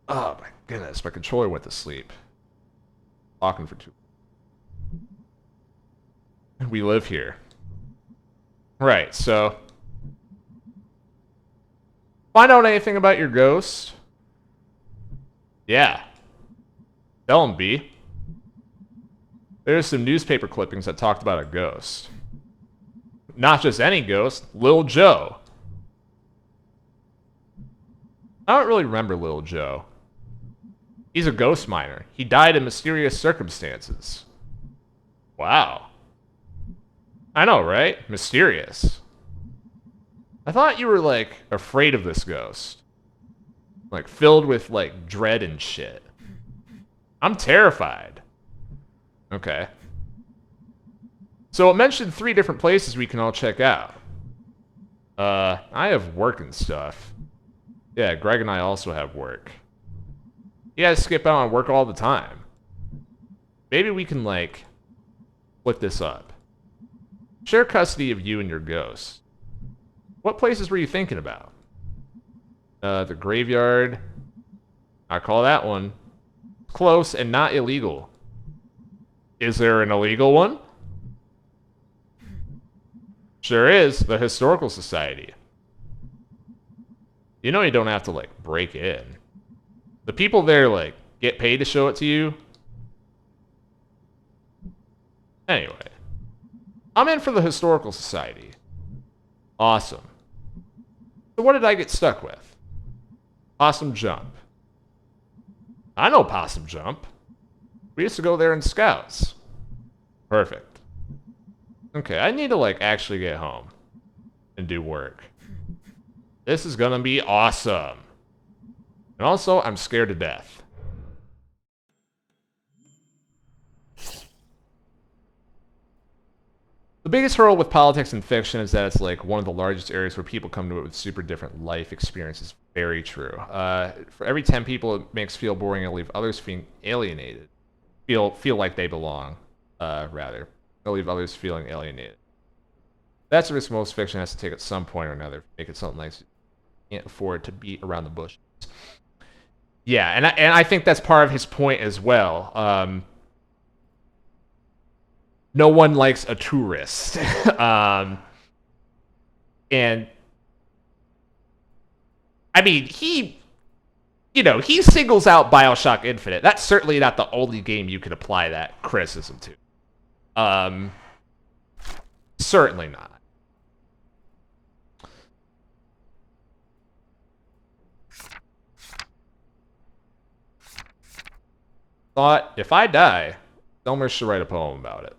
Oh my goodness, my controller went to sleep. Talking for too. We live here. Right, so find out anything about your ghost? Yeah. Tell him, B. There's some newspaper clippings that talked about a ghost. Not just any ghost, Lil Joe. I don't really remember Lil Joe. He's a ghost miner. He died in mysterious circumstances. Wow. I know, right? Mysterious. I thought you were, like, afraid of this ghost. Like, filled with, like, dread and shit. I'm terrified. Okay. So it mentioned 3 different places we can all check out. I have work and stuff. Yeah, Greg and I also have work. You guys skip out on work all the time. Maybe we can, like, split this up. Share custody of you and your ghost. What places were you thinking about? The graveyard. I call that one. Close and not illegal. Is there an illegal one? Sure is, the Historical Society. You know you don't have to, like, break in. The people there, like, get paid to show it to you. Anyway. I'm in for the Historical Society. Awesome. So what did I get stuck with? Possum Jump. I know Possum Jump. We used to go there in Scouts. Perfect. Okay, I need to, like, actually get home and do work. This is gonna be awesome. And also, I'm scared to death. The biggest hurdle with politics and fiction is that it's, like, one of the largest areas where people come to it with super different life experiences. Very true. For every 10 people it makes feel boring and leave others feeling alienated. Feel like they belong, rather. They'll leave others feeling alienated. That's the risk most fiction has to take at some point or another. Make it something nice. You can't afford to beat around the bush. Yeah, and I think that's part of his point as well. No one likes a tourist. And I mean, he singles out BioShock Infinite. That's certainly not the only game you could apply that criticism to. Certainly not. Thought, if I die, Elmer should write a poem about it.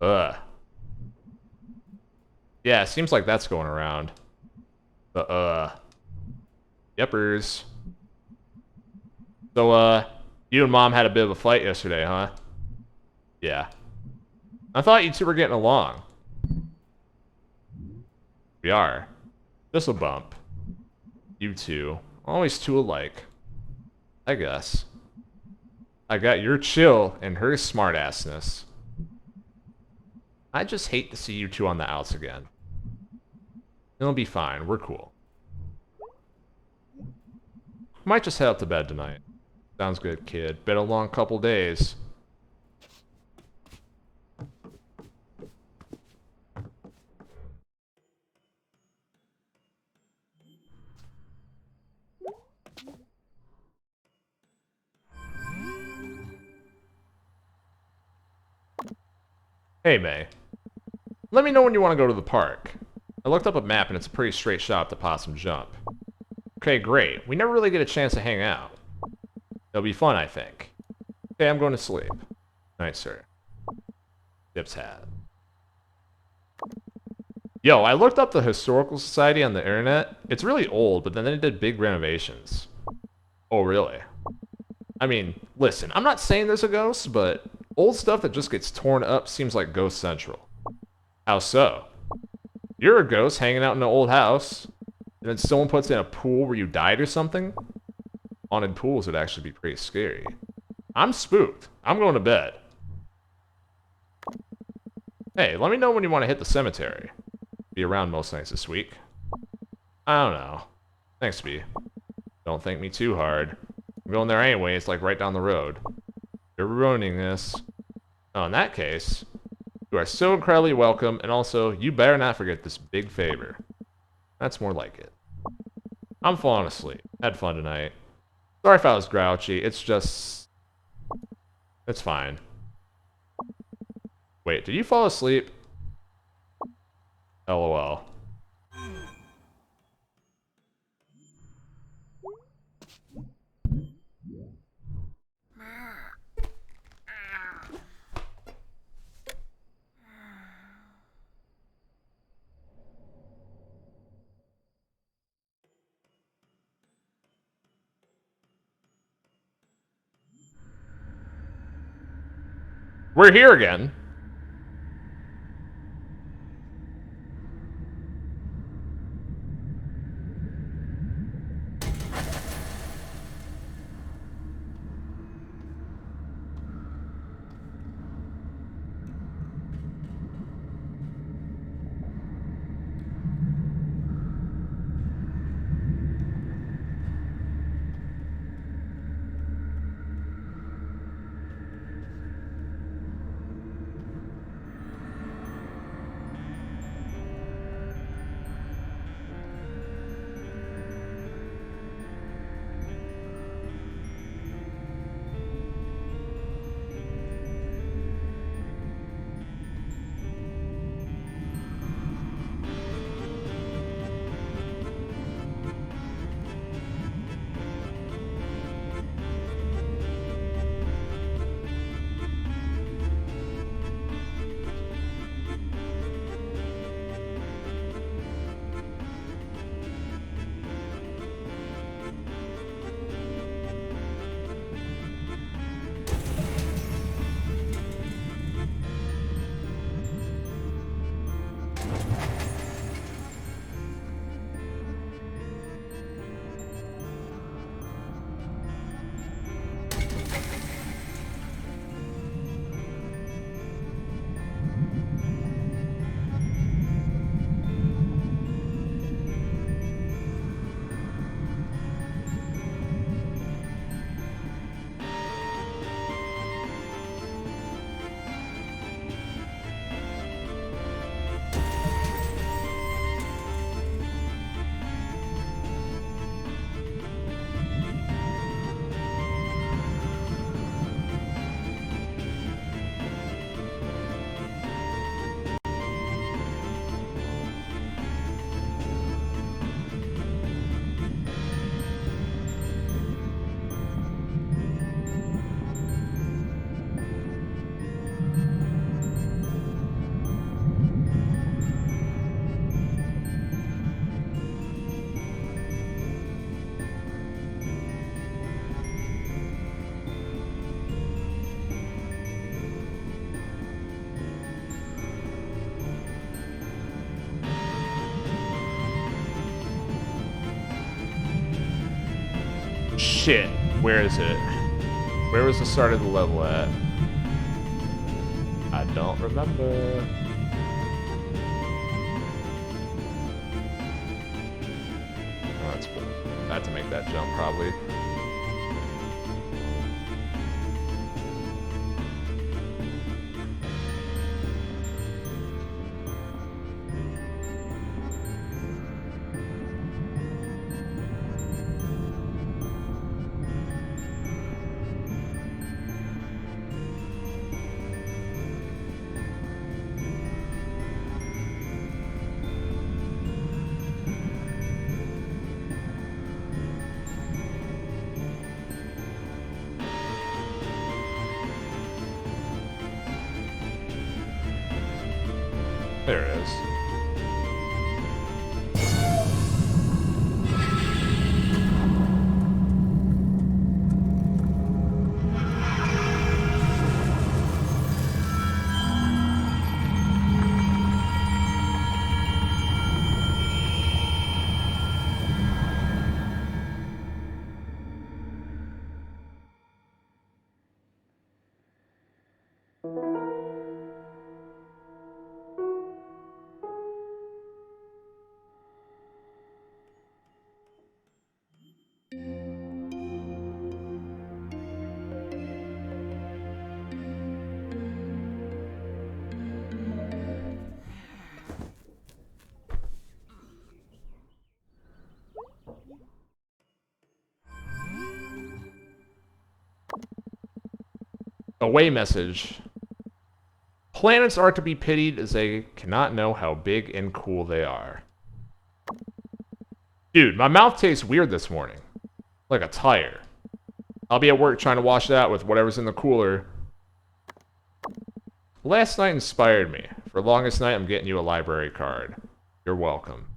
Ugh. Yeah, seems like that's going around. Yepers. So, you and Mom had a bit of a fight yesterday, huh? Yeah. I thought you two were getting along. We are. Just a bump. You two. Always two alike. I guess. I got your chill and her smartassness. I just hate to see you two on the outs again. It'll be fine. We're cool. Might just head up to bed tonight. Sounds good, kid. Been a long couple days. Hey, May. Let me know when you want to go to the park. I looked up a map and it's a pretty straight shot to Possum Jump. Okay, great. We never really get a chance to hang out. It'll be fun, I think. Okay, I'm going to sleep. Night, sir. Dip's hat. Yo, I looked up the Historical Society on the internet. It's really old, but then they did big renovations. Oh, really? I mean, listen, I'm not saying there's a ghost, but old stuff that just gets torn up seems like Ghost Central. How so? You're a ghost hanging out in an old house, and then someone puts in a pool where you died or something? Haunted pools would actually be pretty scary. I'm spooked. I'm going to bed. Hey, let me know when you want to hit the cemetery. Be around most nights this week. I don't know. Thanks, B. Don't think me too hard. I'm going there anyway, it's like right down the road. You're ruining this. Oh, in that case, you are so incredibly welcome, and also, you better not forget this big favor. That's more like it. I'm falling asleep. Had fun tonight. Sorry if I was grouchy. It's just... It's fine. Wait, did you fall asleep? LOL. We're here again. Shit. Where is it? Where was the start of the level at? I don't remember. Oh, that's cool. I had to make that jump, probably. There it is. Away message. Planets are to be pitied as they cannot know how big and cool they are. Dude, my mouth tastes weird this morning. Like a tire. I'll be at work trying to wash it out with whatever's in the cooler. Last night inspired me. For longest night, I'm getting you a library card. You're welcome.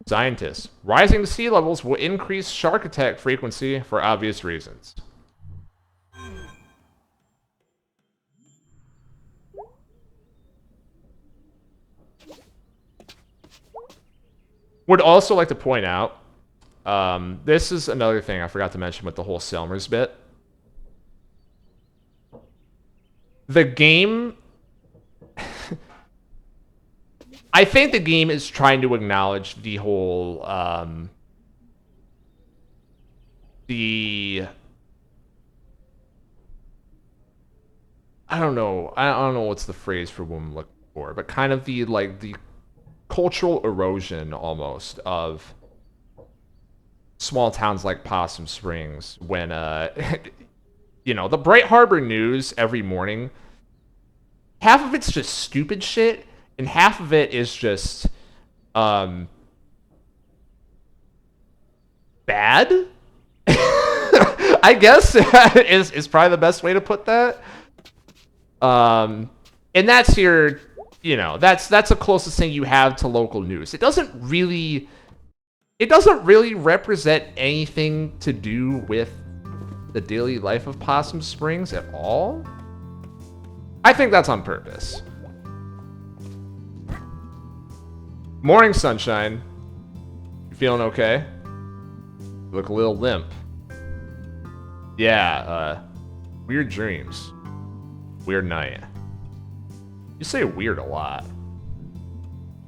Scientists. Rising sea levels will increase shark attack frequency for obvious reasons. Would also like to point out, this is another thing I forgot to mention with the whole Selmers bit. The game... I think the game is trying to acknowledge the whole, I don't know what's the phrase for what I'm looking for, but kind of the, like, the cultural erosion, almost, of small towns like Possum Springs when, you know, the Bright Harbor News every morning, half of it's just stupid shit, and half of it is just, bad? I guess is probably the best way to put that. And that's your, you know, that's the closest thing you have to local news. It doesn't really represent anything to do with the daily life of Possum Springs at all. I think that's on purpose. Morning, sunshine. You feeling okay? You look a little limp. Yeah, weird dreams. Weird night. You say weird a lot.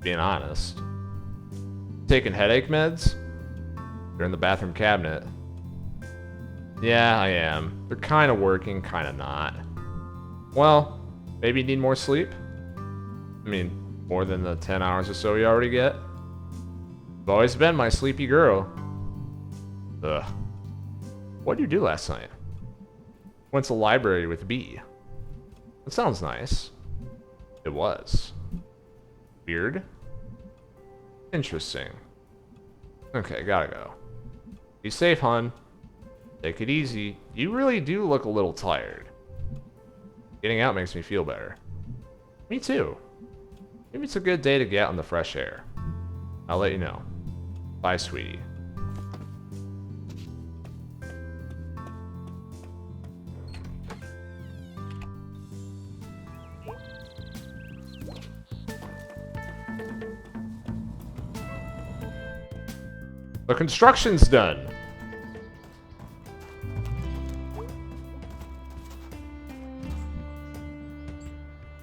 Being honest. Taking headache meds? They're in the bathroom cabinet. Yeah, I am. They're kind of working, kind of not. Well, maybe you need more sleep? I mean, more than the 10 hours or so you already get? You've always been my sleepy girl. Ugh. What did you do last night? Went to the library with B. That sounds nice. It was. Weird? Interesting. Okay, gotta go. Be safe, hon. Take it easy. You really do look a little tired. Getting out makes me feel better. Me too. Maybe it's a good day to get out in the fresh air. I'll let you know. Bye, sweetie. The construction's done.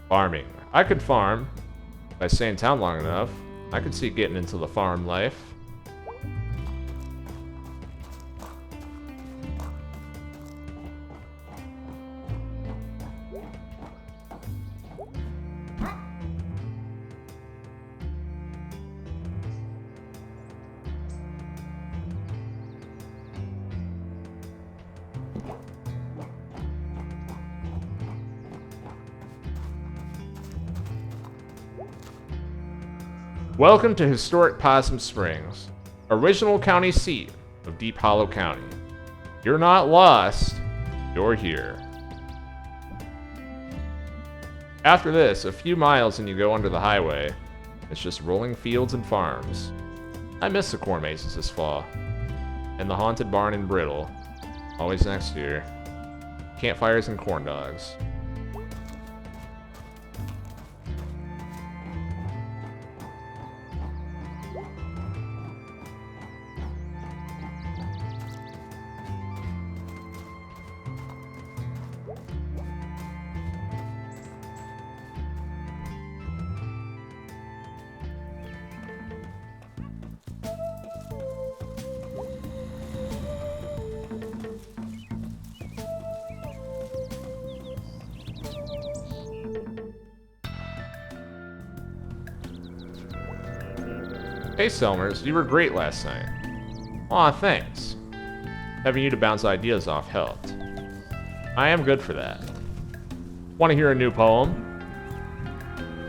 Farming. I could farm. If I stay in town long enough, I could see getting into the farm life. Welcome to historic Possum Springs, original county seat of Deep Hollow County. You're not lost, you're here. After this, a few miles and you go under the highway. It's just rolling fields and farms. I miss the corn mazes this fall. And the haunted barn in Brittle. Always next year. Campfires and corn dogs. Hey Selmers, you were great last night. Aw, thanks. having you to bounce ideas off helped. I am good for that. Want to hear a new poem?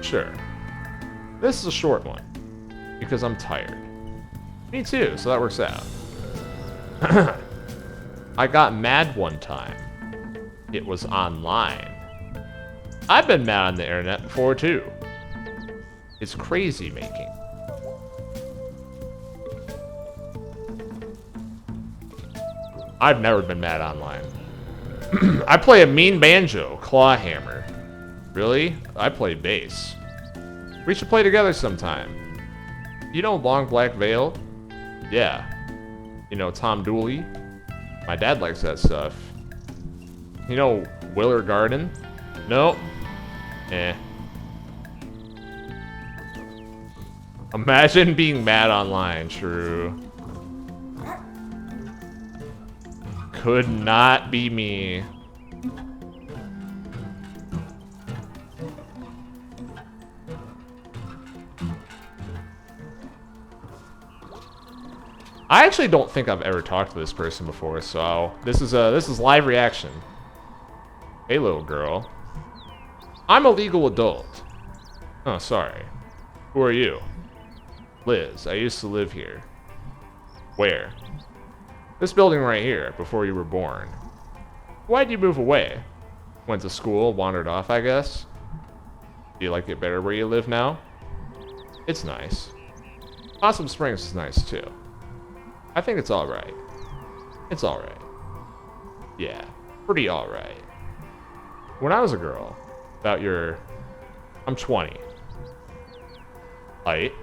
Sure. This is a short one, because I'm tired. Me too, so that works out. I got mad one time. It was online. I've been mad on the internet before too. It's crazy making. I've never been mad online. I play a mean banjo, clawhammer. Really? I play bass. We should play together sometime. You know Long Black Veil? Yeah. You know Tom Dooley? My dad likes that stuff. You know Willer Garden? Nope. Eh. Imagine being mad online, true. Could not be me. I actually don't think I've ever talked to this person before, so this is live reaction. Hey, little girl. I'm a legal adult. Oh, sorry. Who are you? Liz. I used to live here. Where? This building right here, before you were born. Why'd you move away? Went to school, wandered off, I guess? Do you like it better where you live now? It's nice. Possum Springs is nice, too. I think it's alright. It's alright. Yeah, pretty alright. When I was a girl, about your... I'm 20. Height.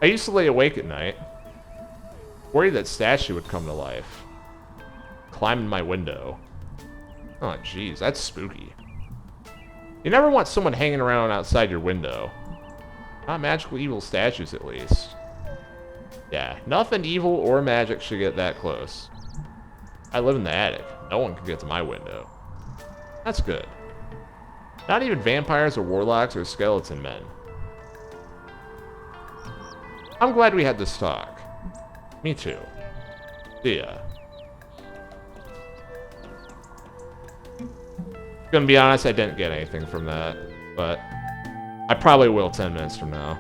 I used to lay awake at night. Worried that statue would come to life. Climb in my window. Oh, jeez, that's spooky. You never want someone hanging around outside your window. Not magical evil statues, at least. Yeah, nothing evil or magic should get that close. I live in the attic. No one can get to my window. That's good. Not even vampires or warlocks or skeleton men. I'm glad we had this talk. Me too. See ya. Gonna be honest, I didn't get anything from that, but I probably will 10 minutes from now.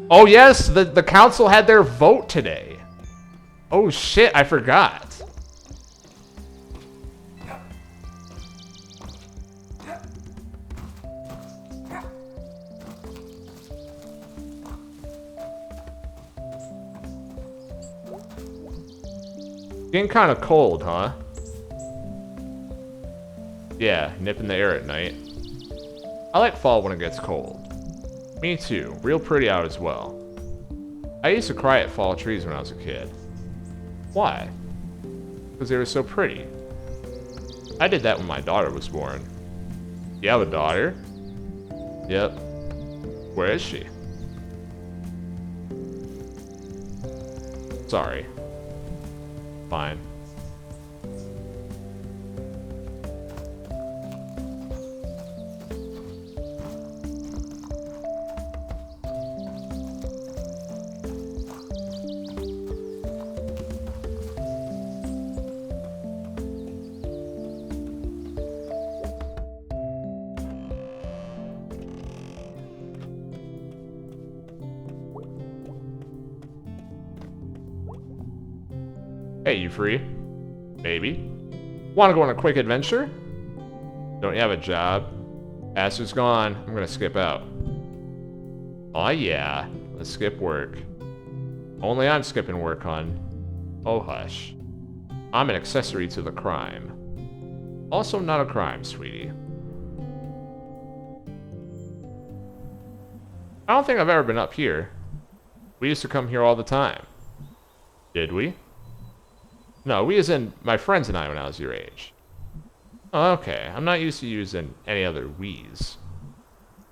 Oh yes, the council had their vote today. Oh shit, I forgot. Getting kind of cold, huh? Yeah, nip in the air at night. I like fall when it gets cold. Me too. Real pretty out as well. I used to cry at fall trees when I was a kid. Why? Because they were so pretty. I did that when my daughter was born. You have a daughter? Yep. Where is she? Sorry. Fine. Hey, you free? Maybe. Want to go on a quick adventure? Don't you have a job? Pastor's gone. I'm gonna skip out. Aw yeah. Let's skip work. Only I'm skipping work, hon. Oh hush. I'm an accessory to the crime. Also not a crime, sweetie. I don't think I've ever been up here. We used to come here all the time. Did we? No, we as in my friends and I when I was your age. Oh, okay. I'm not used to using any other we's.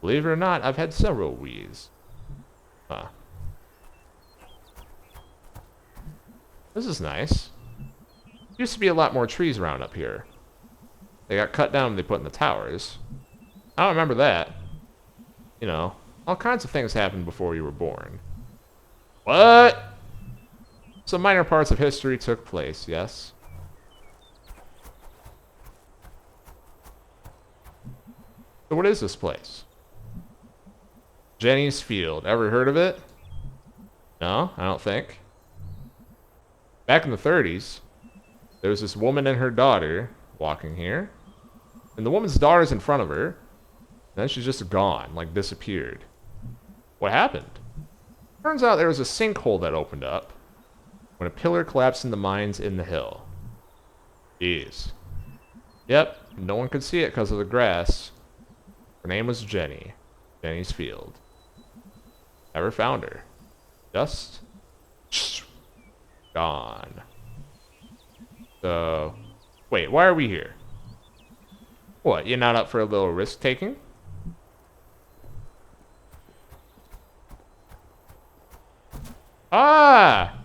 Believe it or not, I've had several wheeze. Huh. This is nice. Used to be a lot more trees around up here. They got cut down and they put in the towers. I don't remember that. You know, all kinds of things happened before you were born. What? Some minor parts of history took place, yes? So what is this place? Jenny's Field. Ever heard of it? No, I don't think. Back in the 30s, there was this woman and her daughter walking here. And the woman's daughter's in front of her. And then she's just gone, like disappeared. What happened? Turns out there was a sinkhole that opened up when a pillar collapsed in the mines in the hill. Jeez. Yep, no one could see it because of the grass. Her name was Jenny. Jenny's Field. Never found her. Just gone. So, wait, why are we here? What, you're not up for a little risk-taking? Ah!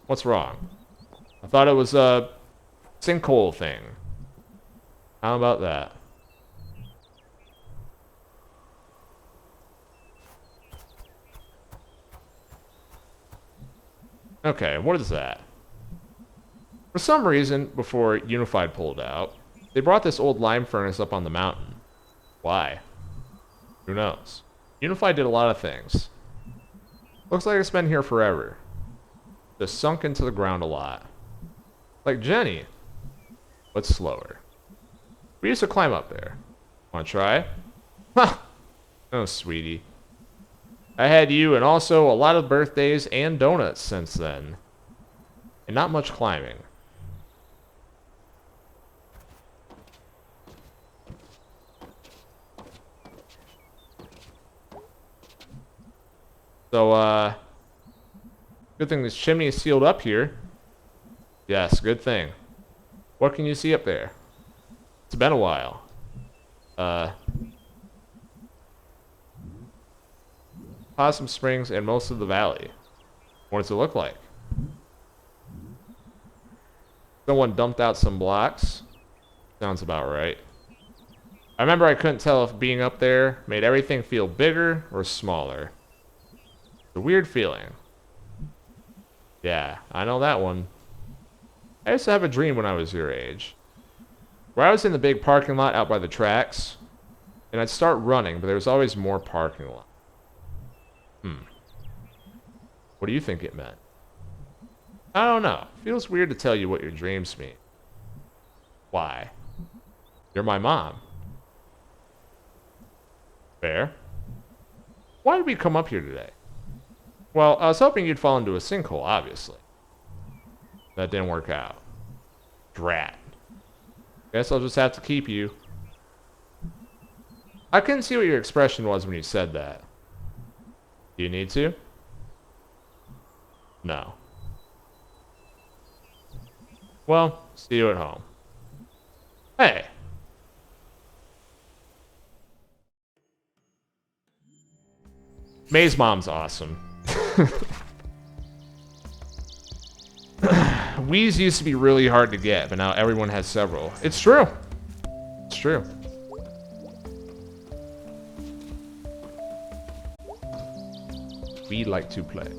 What's wrong? I thought it was a sinkhole thing. How about that? Okay, what is that? For some reason, before Unified pulled out, they brought this old lime furnace up on the mountain. Why? Who knows? Unified did a lot of things. Looks like it's been here forever. Just sunk into the ground a lot. Like Jenny, but slower. We used to climb up there. Wanna try? Ha! Oh, sweetie. I had you and also a lot of birthdays and donuts since then. And not much climbing. So, good thing this chimney is sealed up here. Yes, good thing. What can you see up there? It's been a while. Possum Springs and most of the valley. What does it look like? Someone dumped out some blocks. Sounds about right. I remember I couldn't tell if being up there made everything feel bigger or smaller. It's a weird feeling. Yeah, I know that one. I used to have a dream when I was your age, where I was in the big parking lot out by the tracks, and I'd start running, but there was always more parking lot. What do you think it meant? I don't know. Feels weird to tell you what your dreams mean. Why? You're my mom. Fair. Why did we come up here today? Well, I was hoping you'd fall into a sinkhole, obviously. That didn't work out. Drat. Guess I'll just have to keep you. I couldn't see what your expression was when you said that. Do you need to? No. Well, see you at home. Hey! May's mom's awesome. Wheeze used to be really hard to get, but now everyone has several. It's true. It's true. We like to play.